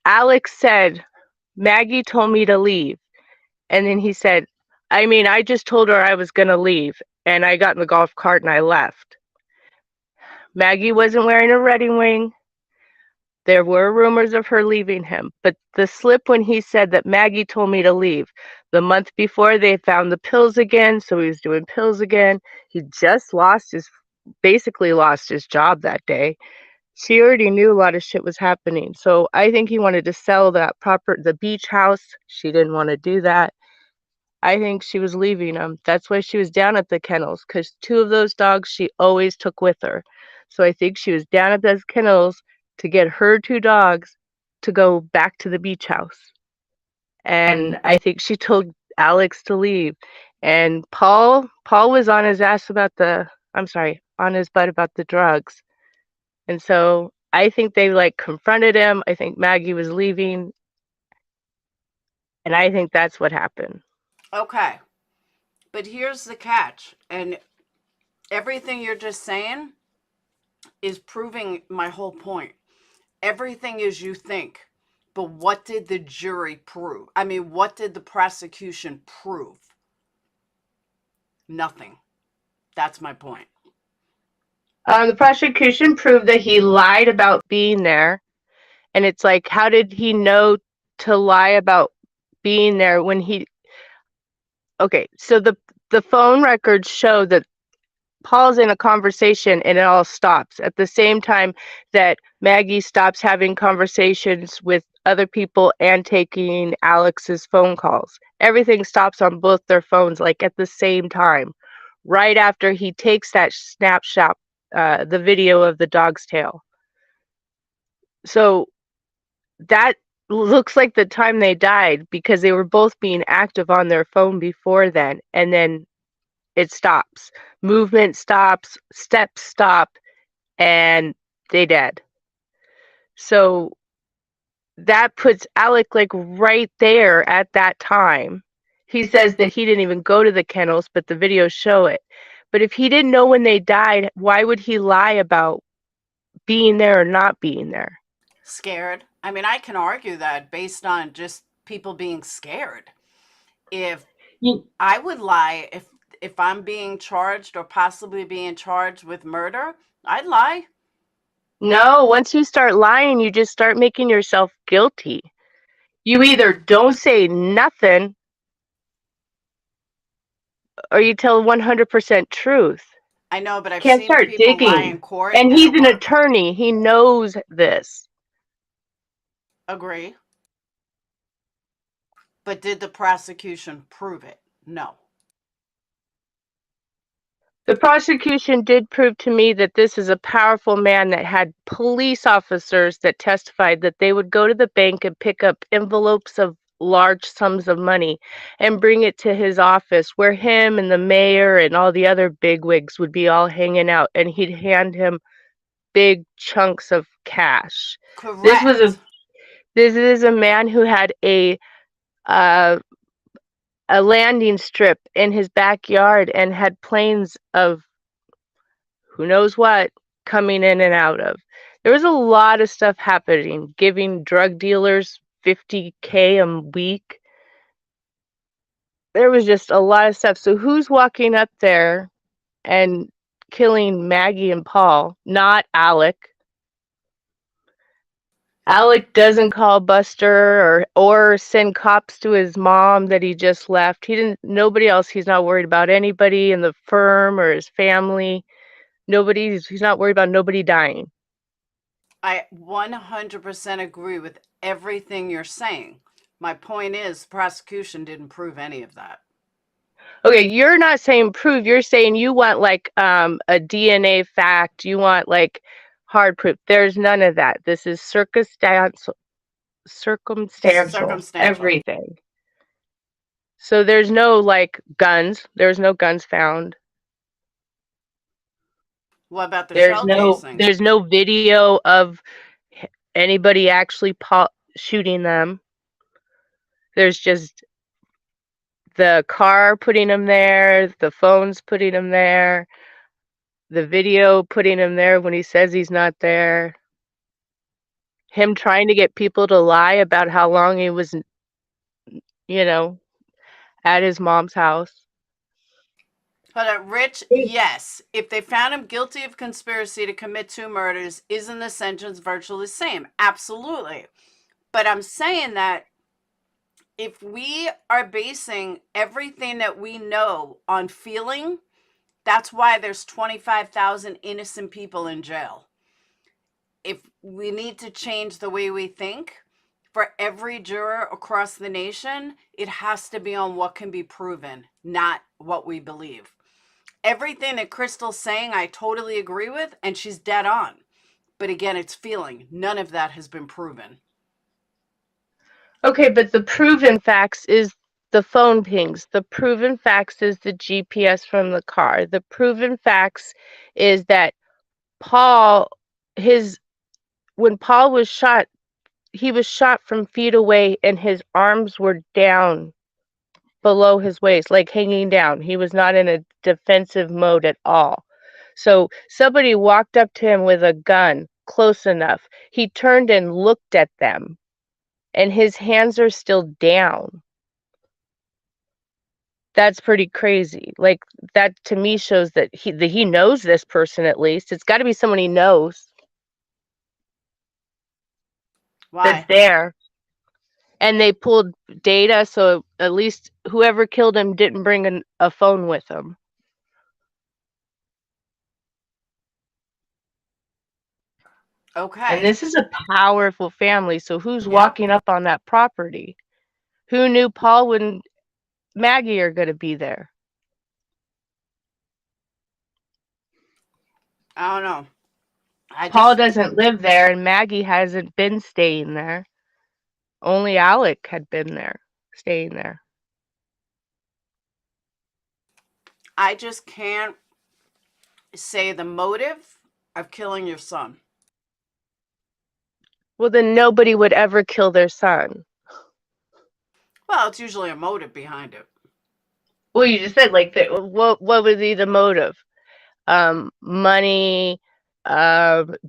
Alex said, Maggie told me to leave. And then he said, I just told her I was going to leave. And I got in the golf cart and I left. Maggie wasn't wearing a wedding ring. There were rumors of her leaving him, but the slip when he said that Maggie told me to leave. The month before, they found the pills again, so he was doing pills again. He just basically lost his job that day. She already knew a lot of shit was happening, so I think he wanted to sell the beach house. She didn't want to do that. I think she was leaving him. That's why she was down at the kennels, because 2 of those dogs she always took with her. So I think she was down at those kennels to get her 2 dogs to go back to the beach house. And I think she told Alex to leave. And Paul was on his ass about on his butt about the drugs. And so I think they confronted him. I think Maggie was leaving. And I think that's what happened. Okay. But here's the catch. And everything you're just saying is proving my whole point. Everything is you think. But what did the jury prove? What did the prosecution prove? Nothing. That's my point. The prosecution proved that he lied about being there. And it's like, how did he know to lie about being there when he... Okay, so the phone records show that Paul's in a conversation and it all stops at the same time that Maggie stops having conversations with other people and taking Alex's phone calls. Everything stops on both their phones, at the same time, right after he takes that snapshot, the video of the dog's tail. So that looks like the time they died because they were both being active on their phone before then. And then it stops. Movement stops, steps stop, and they dead. So that puts Alec like right there at that time. He says that he didn't even go to the kennels, but the videos show it. But if he didn't know when they died, why would he lie about being there or not being there? Scared. I mean, I can argue that based on just people being scared. If I would lie if I'm being charged or possibly being charged with murder, I'd lie. No, once you start lying, you just start making yourself guilty. You either don't say nothing or you tell 100% truth. I know, but I've Can't seen start people lie digging. in court And and he's it an works. attorney. He knows this. Agree. But did the prosecution prove it? No. The prosecution did prove to me that this is a powerful man that had police officers that testified that they would go to the bank and pick up envelopes of large sums of money and bring it to his office where him and the mayor and all the other bigwigs would be all hanging out, and he'd hand him big chunks of cash. Correct. This is a man who had uh, a landing strip in his backyard and had planes of who knows what coming in and out of. There was a lot of stuff happening, giving drug dealers $50K a week. There was just a lot of stuff. So who's walking up there and killing Maggie and Paul? Not Alec. Alec doesn't call Buster or send cops to his mom that he just left. Nobody else. He's not worried about anybody in the firm or his family. He's not worried about nobody dying. I 100% agree with everything you're saying. My point is, the prosecution didn't prove any of that. Okay, you're not saying prove. You're saying you want like a DNA fact. You want like hard proof. There's none of that. This is circumstantial everything. So there's no like guns. There's no guns found. What about the shell casing? There's no video of anybody actually shooting them. There's just the car putting them there, the phones putting them there, the video putting him there when he says he's not there. Him trying to get people to lie about how long he was, at his mom's house. But Rich, yes, if they found him guilty of conspiracy to commit 2 murders, isn't the sentence virtually the same? Absolutely. But I'm saying that if we are basing everything that we know on feeling, that's why there's 25,000 innocent people in jail. If we need to change the way we think, for every juror across the nation, it has to be on what can be proven, not what we believe. Everything that Crystal's saying, I totally agree with, and she's dead on. But again, it's feeling. None of that has been proven. Okay, but the proven facts is the phone pings. The proven facts is the GPS from the car. The proven facts is that when Paul was shot, he was shot from feet away and his arms were down below his waist, like hanging down. He was not in a defensive mode at all. So somebody walked up to him with a gun close enough. He turned and looked at them, and his hands are still down. That's pretty crazy. Like, that to me shows that he knows this person at least. It's got to be someone he knows. Why? That's there. And they pulled data, so at least whoever killed him didn't bring a phone with him. Okay. And this is a powerful family, so who's walking up on that property? Who knew Paul and Maggie are going to be there? I don't know. Paul doesn't live there, and Maggie hasn't been staying there. Only Alec had been there, staying there. I just can't say the motive of killing your son. Well, then nobody would ever kill their son. Well, it's usually a motive behind it. Well, you just said like what would be the motive? Money,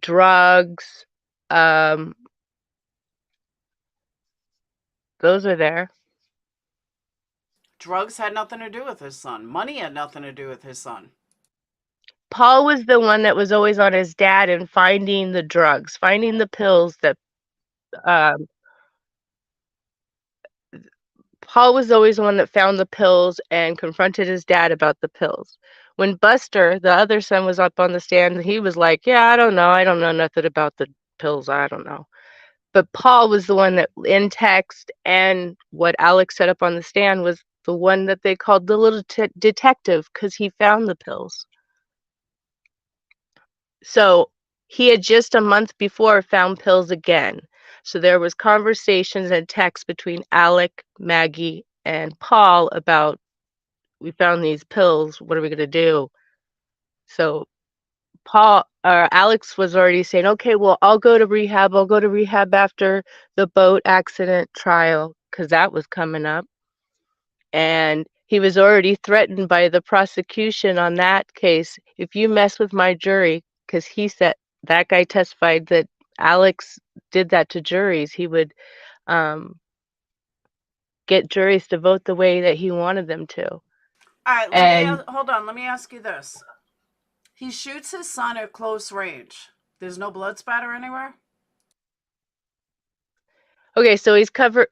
drugs, those are there. Drugs had nothing to do with his son. Money had nothing to do with his son. Paul was the one that was always on his dad and finding the drugs, finding the pills that Paul was always the one that found the pills and confronted his dad about the pills. When Buster, the other son, was up on the stand, he was like, yeah, I don't know nothing about the pills. I don't know. But Paul was the one that in text and what Alex set up on the stand was the one that they called the little detective because he found the pills. So he had just a month before found pills again. So there was conversations and texts between Alec, Maggie, and Paul about, we found these pills. What are we going to do? So Alex was already saying, okay, well, I'll go to rehab. I'll go to rehab after the boat accident trial because that was coming up. And he was already threatened by the prosecution on that case. If you mess with my jury, because he said that guy testified that Alex did that to juries, he would get juries to vote the way that he wanted them to. All right, hold on. Let me ask you this. He shoots his son at close range. There's no blood spatter anywhere? Okay, so he's covered.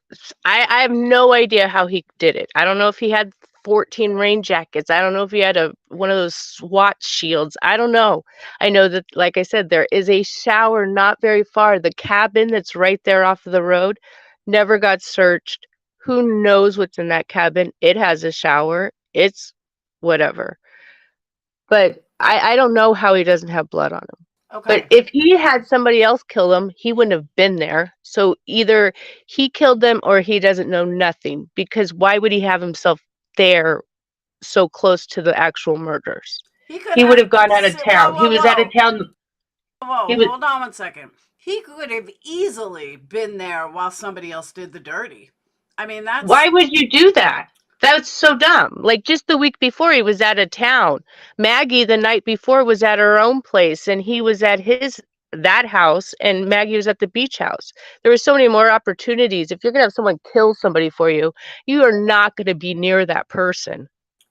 I have no idea how he did it. I don't know if he had 14 rain jackets. I don't know if he had one of those SWAT shields. I don't know. I know that, like I said, there is a shower not very far. The cabin that's right there off of the road never got searched. Who knows what's in that cabin? It has a shower. It's whatever. But I don't know how he doesn't have blood on him. Okay. But if he had somebody else kill him, he wouldn't have been there. So either he killed them or he doesn't know nothing. Because why would he have himself there so close to the actual murders? He would have gone out of town. He was out of town. Hold on one second. He could have easily been there while somebody else did the dirty. I mean, that's... Why would you do that? That's so dumb. Like just the week before he was out of town. Maggie the night before was at her own place and he was at that house and Maggie was at the beach house. There were so many more opportunities. If you're going to have someone kill somebody for you, you are not going to be near that person.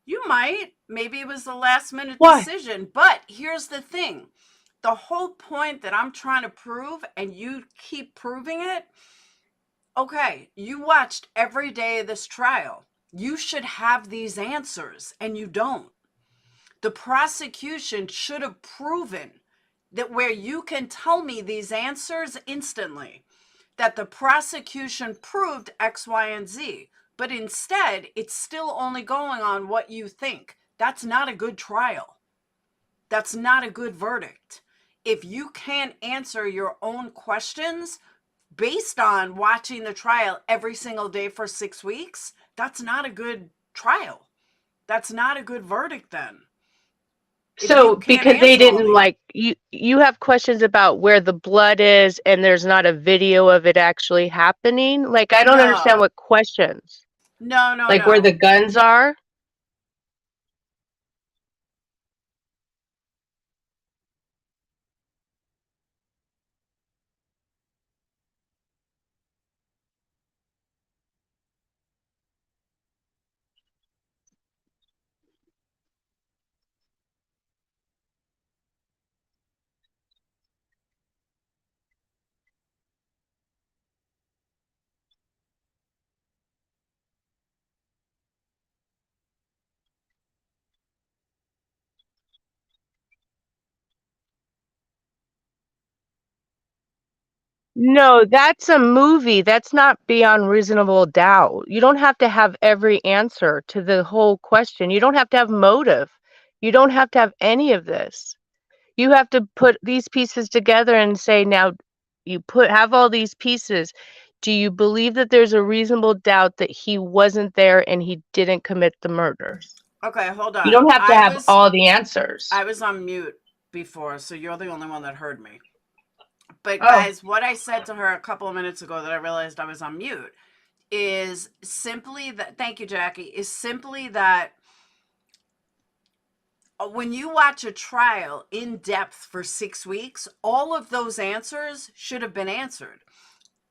You might. Maybe it was the last minute Why? decision. But here's the thing. The whole point that I'm trying to prove, and you keep proving it, okay, you watched every day of this trial. You should have these answers, and you don't. The prosecution should have proven that where you can tell me these answers instantly, that the prosecution proved X, Y, and Z. But instead, it's still only going on what you think. That's not a good trial. That's not a good verdict. If you can't answer your own questions based on watching the trial every single day for 6 weeks, that's not a good trial. That's not a good verdict then. So because they didn't like you have questions about where the blood is and there's not a video of it actually happening. Like I don't understand what questions. No. Like where the guns are? No, that's a movie. That's not beyond reasonable doubt. You don't have to have every answer to the whole question. You don't have to have motive. You don't have to have any of this. You have to put these pieces together and say, now you have all these pieces. Do you believe that there's a reasonable doubt that he wasn't there and he didn't commit the murders? Okay, hold on. You don't have to have all the answers. I was on mute before, so you're the only one that heard me. But Oh. guys, what I said to her a couple of minutes ago that I realized I was on mute is simply that, thank you, Jackie, is simply that when you watch a trial in depth for 6 weeks, all of those answers should have been answered.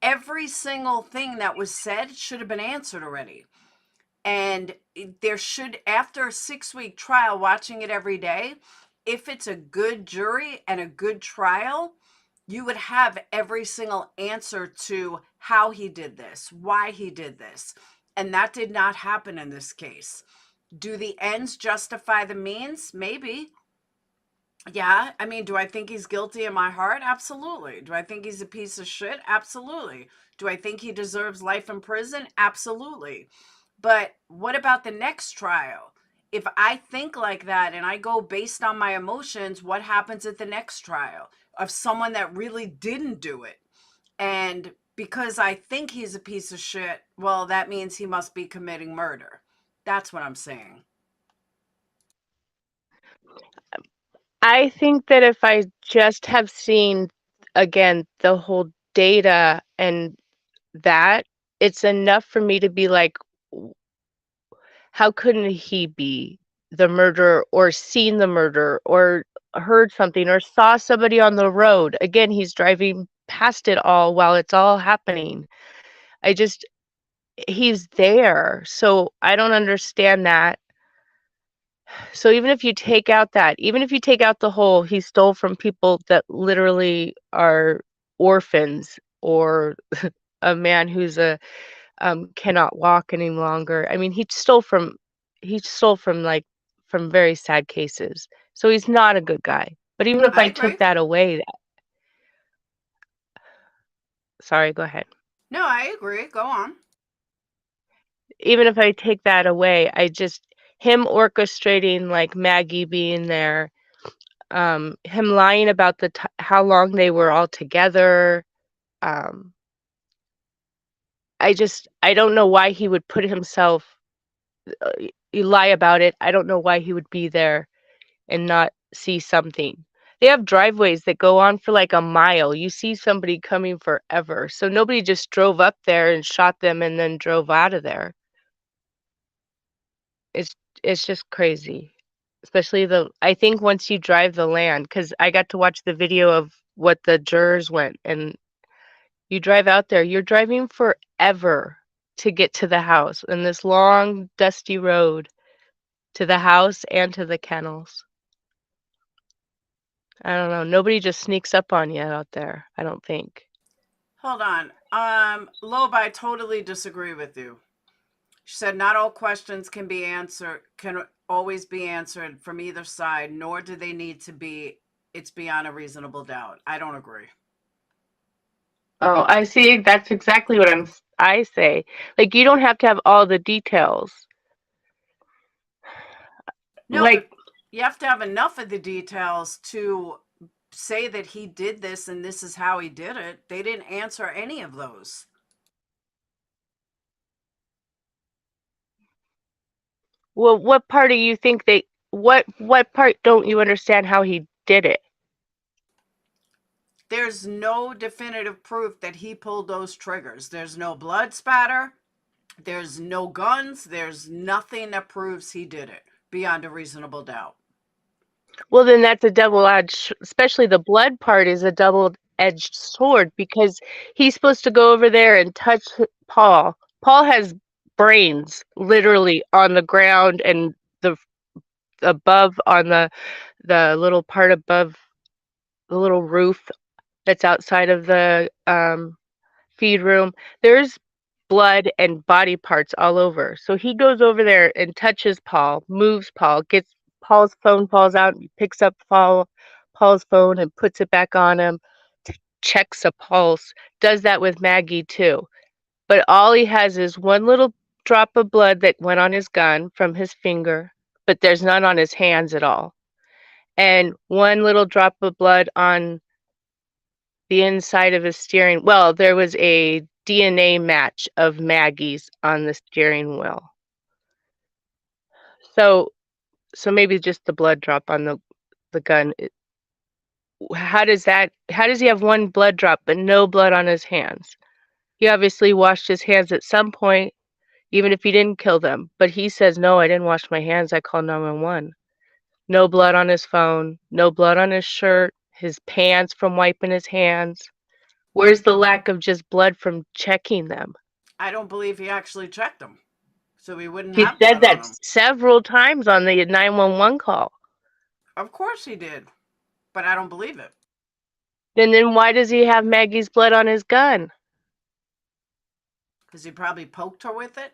Every single thing that was said should have been answered already. And there should, after a 6-week trial, watching it every day, if it's a good jury and a good trial, you would have every single answer to how he did this, why he did this. And that did not happen in this case. Do the ends justify the means? Maybe. Yeah. I mean, do I think he's guilty in my heart? Absolutely. Do I think he's a piece of shit? Absolutely. Do I think he deserves life in prison? Absolutely. But what about the next trial? If I think like that and I go based on my emotions, what happens at the next trial of someone that really didn't do it? And because I think he's a piece of shit, well, that means he must be committing murder. That's what I'm saying. I think that if I just have seen, again, the whole data and that, it's enough for me to be like, how couldn't he be the murderer, or seen the murder, or heard something, or saw somebody on the road? Again, he's driving past it all while it's all happening. He's there. So I don't understand that. So even if you take out the whole, he stole from people that literally are orphans, or a man who's cannot walk any longer. I mean, he stole from from very sad cases. So he's not a good guy. But even if I took that away, sorry, go ahead. No, I agree. Go on. Even if I take that away, him orchestrating, like Maggie being there, him lying about how long they were all together. I don't know why he would put himself, lie about it. I don't know why he would be there and not see something. They have driveways that go on for like a mile. You see somebody coming forever. So nobody just drove up there and shot them and then drove out of there. It's just crazy. Especially I think once you drive the land, because I got to watch the video of what the jurors went, and you drive out there, you're driving forever to get to the house, in this long, dusty road to the house and to the kennels. I don't know. Nobody just sneaks up on you out there, I don't think. Hold on. Loeb, I totally disagree with you. She said not all questions can always be answered from either side, nor do they need to be. It's beyond a reasonable doubt. I don't agree. Oh, I see. That's exactly what I say. Like, you don't have to have all the details. No, like, but you have to have enough of the details to say that he did this and this is how he did it. They didn't answer any of those. Well, what part do you think what part don't you understand how he did it? There's no definitive proof that he pulled those triggers. There's no blood spatter. There's no guns. There's nothing that proves he did it beyond a reasonable doubt. Well, then that's a double-edged, especially the blood part is a double-edged sword, because he's supposed to go over there and touch Paul. Paul has brains literally on the ground and above on the little part above the little roof that's outside of the feed room. There's blood and body parts all over. So he goes over there and touches Paul, moves Paul, gets Paul's phone, falls out, and picks up Paul's phone and puts it back on him, checks a pulse, does that with Maggie too. But all he has is one little drop of blood that went on his gun from his finger, but there's none on his hands at all. And one little drop of blood on the inside of his steering. Well, there was a DNA match of Maggie's on the steering wheel. So So maybe just the blood drop on the gun. How does he have one blood drop but no blood on his hands? He obviously washed his hands at some point, even if he didn't kill them. But he says, no, I didn't wash my hands. I called 911. No blood on his phone, no blood on his shirt, his pants from wiping his hands. Where's the lack of just blood from checking them? I don't believe he actually checked them, so he wouldn't He have said blood on that him. several times on the 911 call. Of course he did, but I don't believe it. Then why does he have Maggie's blood on his gun? Because he probably poked her with it.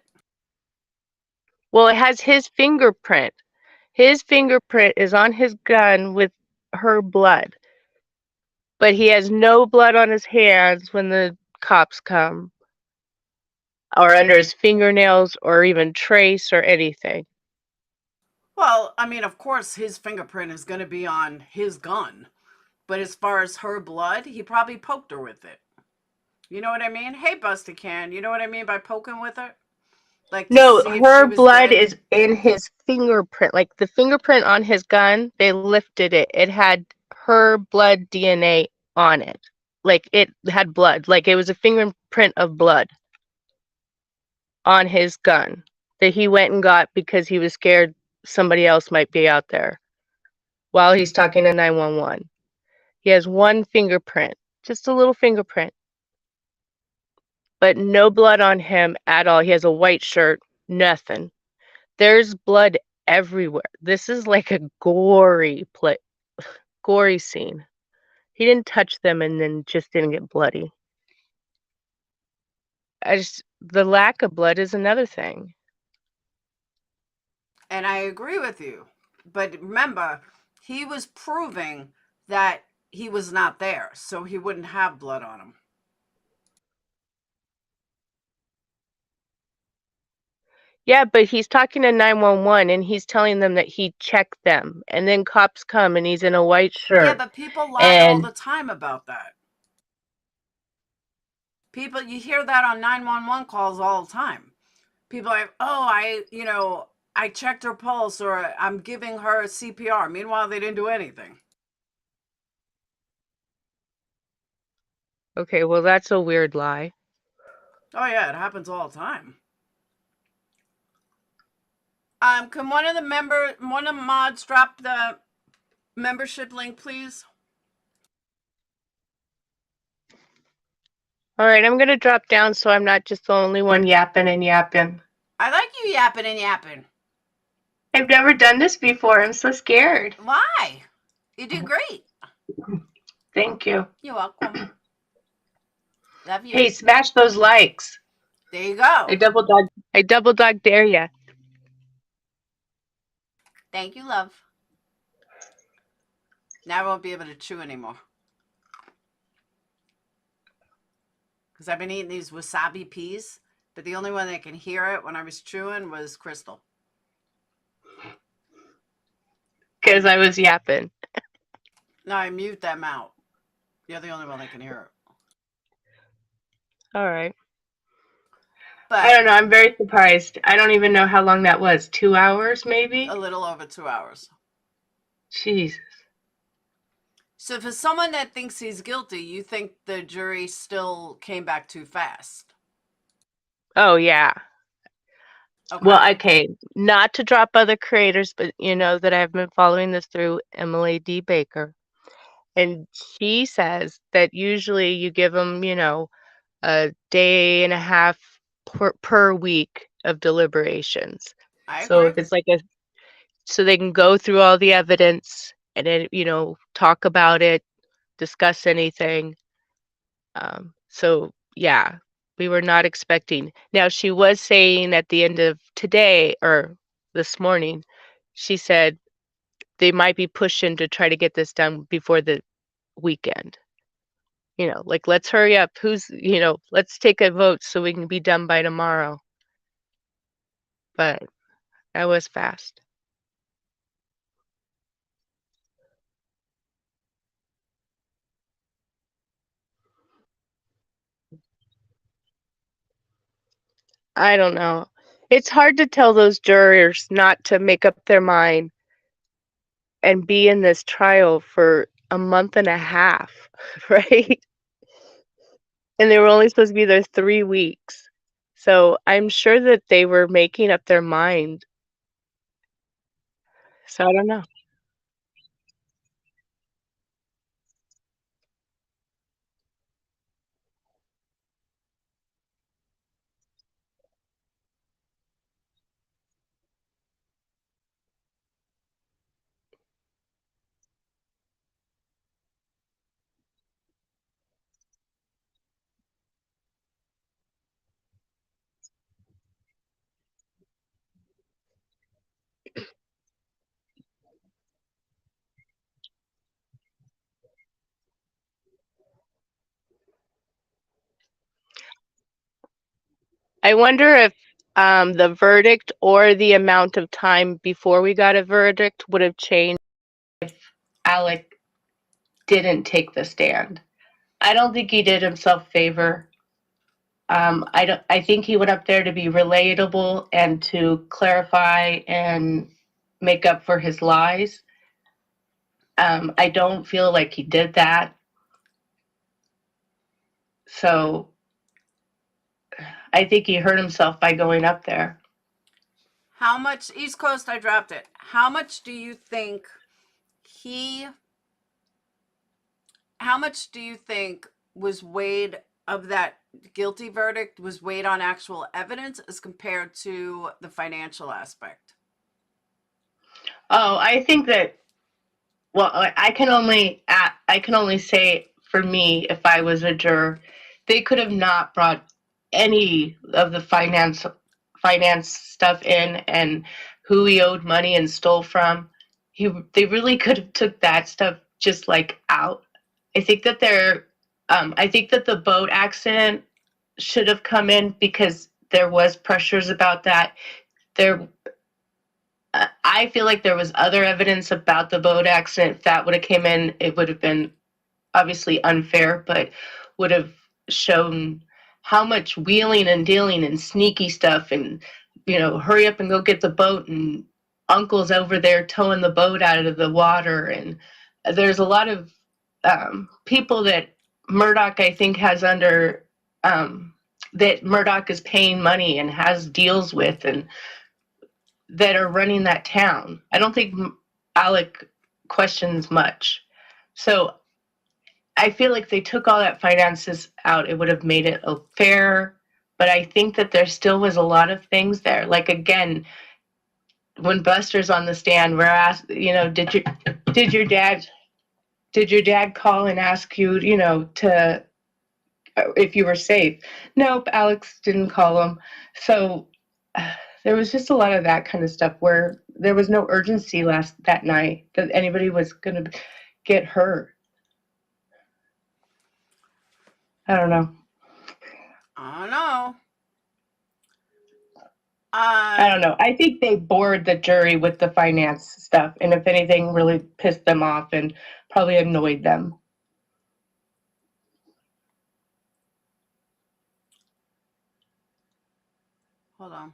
Well, it has his fingerprint. His fingerprint is on his gun with her blood. But he has no blood on his hands when the cops come, or under his fingernails, or even trace or anything. Well, I mean, of course his fingerprint is going to be on his gun. But as far as her blood, he probably poked her with it. You know what I mean? Hey, Busty Can, you know what I mean by poking with her? Like, to No, see if she her was blood dead? is in his fingerprint. Like the fingerprint on his gun, they lifted it. It had her blood DNA on it. Like it had blood. Like it was a fingerprint of blood on his gun that he went and got because he was scared somebody else might be out there while he's talking to 911. He has one fingerprint, just a little fingerprint, but no blood on him at all. He has a white shirt, nothing. There's blood everywhere. This is like a gory scene. He didn't touch them and then just didn't get bloody. The lack of blood is another thing. And I agree with you. But remember, he was proving that he was not there, so he wouldn't have blood on him. Yeah, but he's talking to 911 and he's telling them that he checked them. And then cops come and he's in a white shirt. Yeah, but people lie all the time about that. People, you hear that on 911 calls all the time. People are like, oh, I checked her pulse, or I'm giving her CPR. Meanwhile, they didn't do anything. Okay, well, that's a weird lie. Oh, yeah, it happens all the time. Can one of the mods drop the membership link, please? All right, I'm going to drop down so I'm not just the only one yapping and yapping. I like you yapping and yapping. I've never done this before. I'm so scared. Why? You did great. Thank you. You're welcome. Love you. Hey, smash those likes. There you go. I double dog dare ya. Thank you, love. Now I won't be able to chew anymore. Because I've been eating these wasabi peas, but the only one that can hear it when I was chewing was Crystal. Because I was yapping. No, I mute them out. You're the only one that can hear it. All right. But I don't know. I'm very surprised. I don't even know how long that was. 2 hours, maybe? A little over 2 hours. Jesus. So for someone that thinks he's guilty, you think the jury still came back too fast? Oh, yeah. Okay. Well, okay. Not to drop other creators, but you know that I've been following this through Emily D. Baker. And she says that usually you give them, a day and a half per week of deliberations. So if it's like so they can go through all the evidence and then, talk about it, discuss anything. So yeah, we were not expecting. Now she was saying at the end of today or this morning, she said they might be pushing to try to get this done before the weekend. Like, let's hurry up. Let's take a vote so we can be done by tomorrow. But that was fast. I don't know. It's hard to tell those jurors not to make up their mind and be in this trial for a month and a half, right? And they were only supposed to be there 3 weeks. So I'm sure that they were making up their mind. So I don't know. I wonder if the verdict or the amount of time before we got a verdict would have changed if Alec didn't take the stand. I don't think he did himself favor. I think he went up there to be relatable and to clarify and make up for his lies. I don't feel like he did that. So I think he hurt himself by going up there. How much, East Coast, I dropped it. How much do you think was weighed of that guilty verdict was weighed on actual evidence as compared to the financial aspect? Oh, I think that, well, I can only say for me, if I was a juror, they could have not brought any of the finance stuff in and who he owed money and stole from. They really could have took that stuff just like out. I think that the boat accident should have come in because there was pressures about that. I feel like there was other evidence about the boat accident. If that would have came in, it would have been obviously unfair, but would have shown how much wheeling and dealing and sneaky stuff and, hurry up and go get the boat, and uncle's over there towing the boat out of the water. And there's a lot of people that Murdaugh, I think, has under, that Murdaugh is paying money and has deals with, and that are running that town. I don't think Alec questions much. So I feel like they took all that finances out, it would have made it fair. But I think that there still was a lot of things there. Like, again, when Buster's on the stand, we're asked, did your dad call and ask you, to if you were safe? Nope, Alex didn't call him. So there was just a lot of that kind of stuff where there was no urgency that night that anybody was going to get hurt. I don't know. I don't know. I think they bored the jury with the finance stuff, and if anything, really pissed them off and probably annoyed them. Hold on.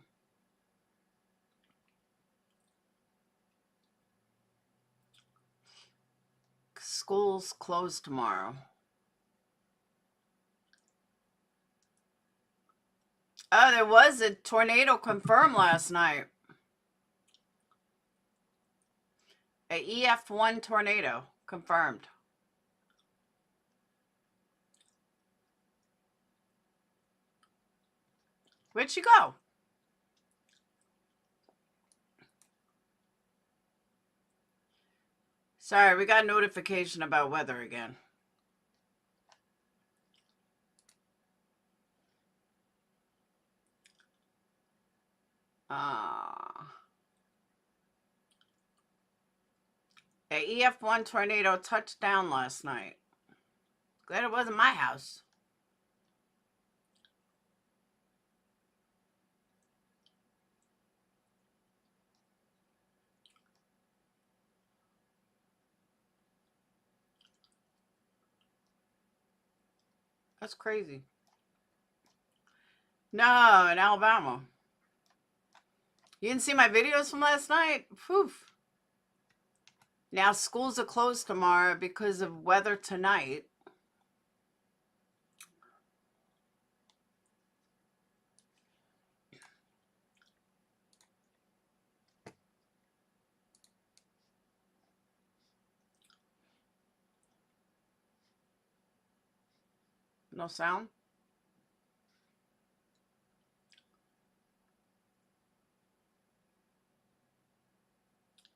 School's closed tomorrow. Oh, there was a tornado confirmed last night. A EF1 tornado confirmed. Where'd she go? Sorry, we got a notification about weather again. A EF1 tornado touched down last night. Glad it wasn't my house. That's crazy. No, in Alabama. You didn't see my videos from last night? Phew. Now schools are closed tomorrow because of weather tonight. No sound?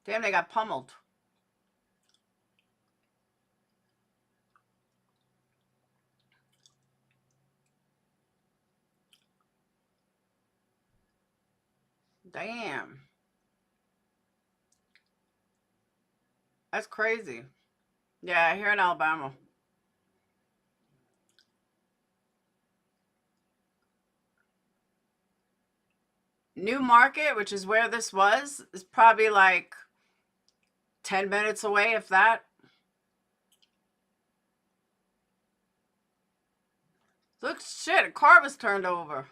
Damn, they got pummeled. Damn. That's crazy. Yeah, here in Alabama. New Market, which is where this was, is probably like 10 minutes away, if that. Look, shit, a car was turned over.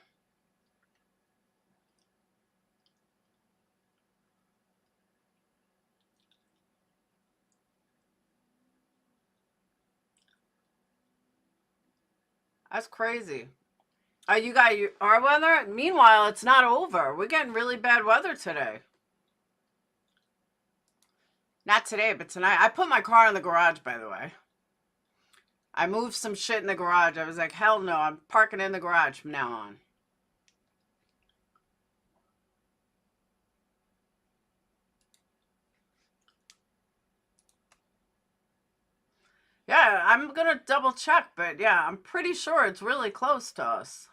That's crazy. Oh, you got our weather? Meanwhile, it's not over. We're getting really bad weather today. Not today, but tonight. I put my car in the garage, by the way. I moved some shit in the garage. I was like, hell no, I'm parking in the garage from now on. Yeah, I'm going to double check, but yeah, I'm pretty sure it's really close to us.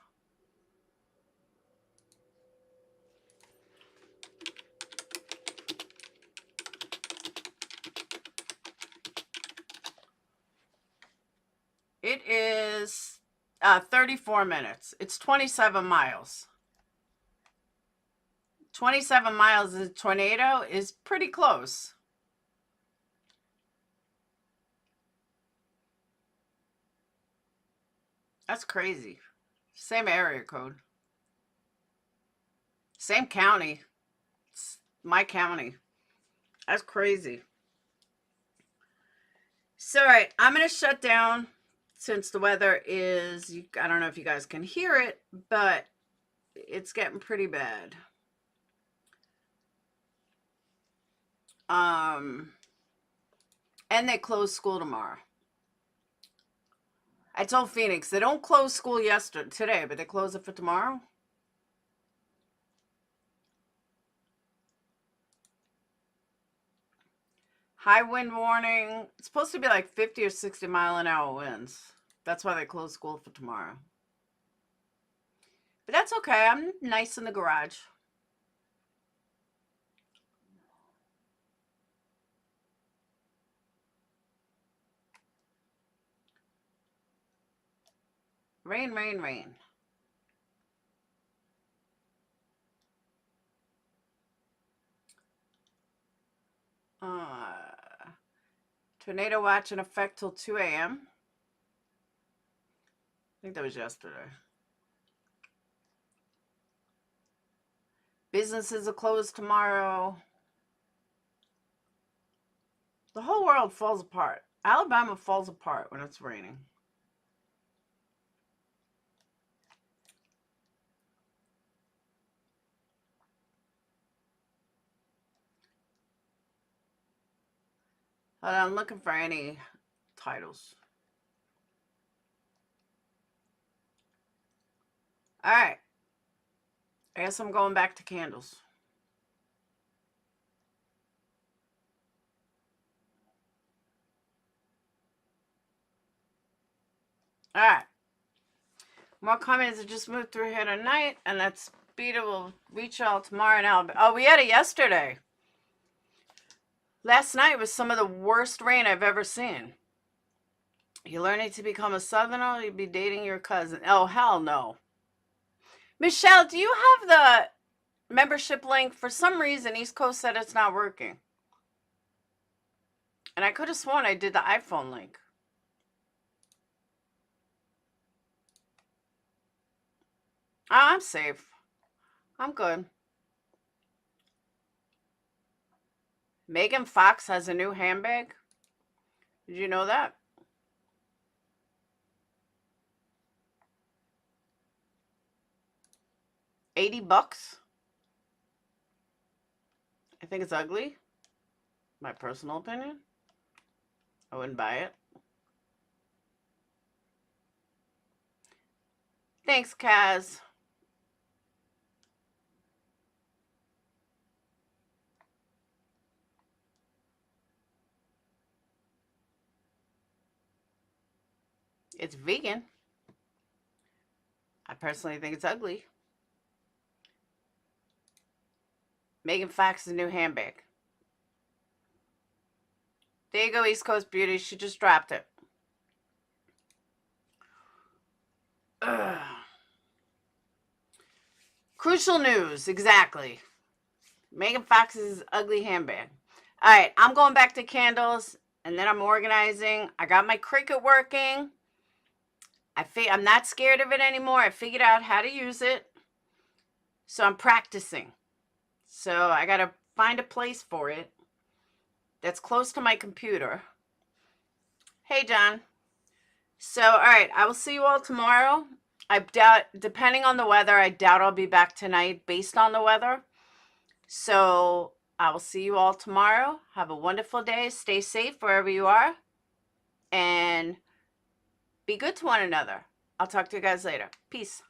It is 34 minutes. It's 27 miles. 27 miles of a tornado is pretty close. That's crazy. Same area code. Same county. It's my county. That's crazy. So, all right, I'm going to shut down since the weather is, I don't know if you guys can hear it, but it's getting pretty bad. And they close school tomorrow. I told Phoenix they don't close school today, but they close it for tomorrow. High wind warning. It's supposed to be like 50 or 60 mile an hour winds. That's why they close school for tomorrow. But that's okay. I'm nice in the garage. Rain, rain, rain. Tornado watch in effect till 2 a.m. I think that was yesterday. Businesses are closed tomorrow. The whole world falls apart. Alabama falls apart when it's raining. I'm looking for any titles. All right. I guess I'm going back to candles. All right. More comments that just moved through here tonight, and that speed will reach y'all tomorrow now. Oh, we had it yesterday. Last night was some of the worst rain I've ever seen. You're learning to become a Southerner, you'd be dating your cousin. Oh, hell no. Michelle, do you have the membership link? For some reason, East Coast said it's not working. And I could have sworn I did the iPhone link. Oh, I'm safe. I'm good. Megan Fox has a new handbag. Did you know that? $80. I think it's ugly. My personal opinion. I wouldn't buy it. Thanks, Kaz. It's vegan. I personally think it's ugly. Megan Fox's new handbag. There you go, East Coast Beauty. She just dropped it. Ugh. Crucial news, exactly. Megan Fox's ugly handbag. All right, I'm going back to candles, and then I'm organizing. I got my Cricut working. I'm not scared of it anymore. I figured out how to use it. So I'm practicing. So I got to find a place for it that's close to my computer. Hey, John. So, all right, I will see you all tomorrow. I doubt, depending on the weather, I doubt I'll be back tonight based on the weather. So I will see you all tomorrow. Have a wonderful day. Stay safe wherever you are. And be good to one another. I'll talk to you guys later. Peace.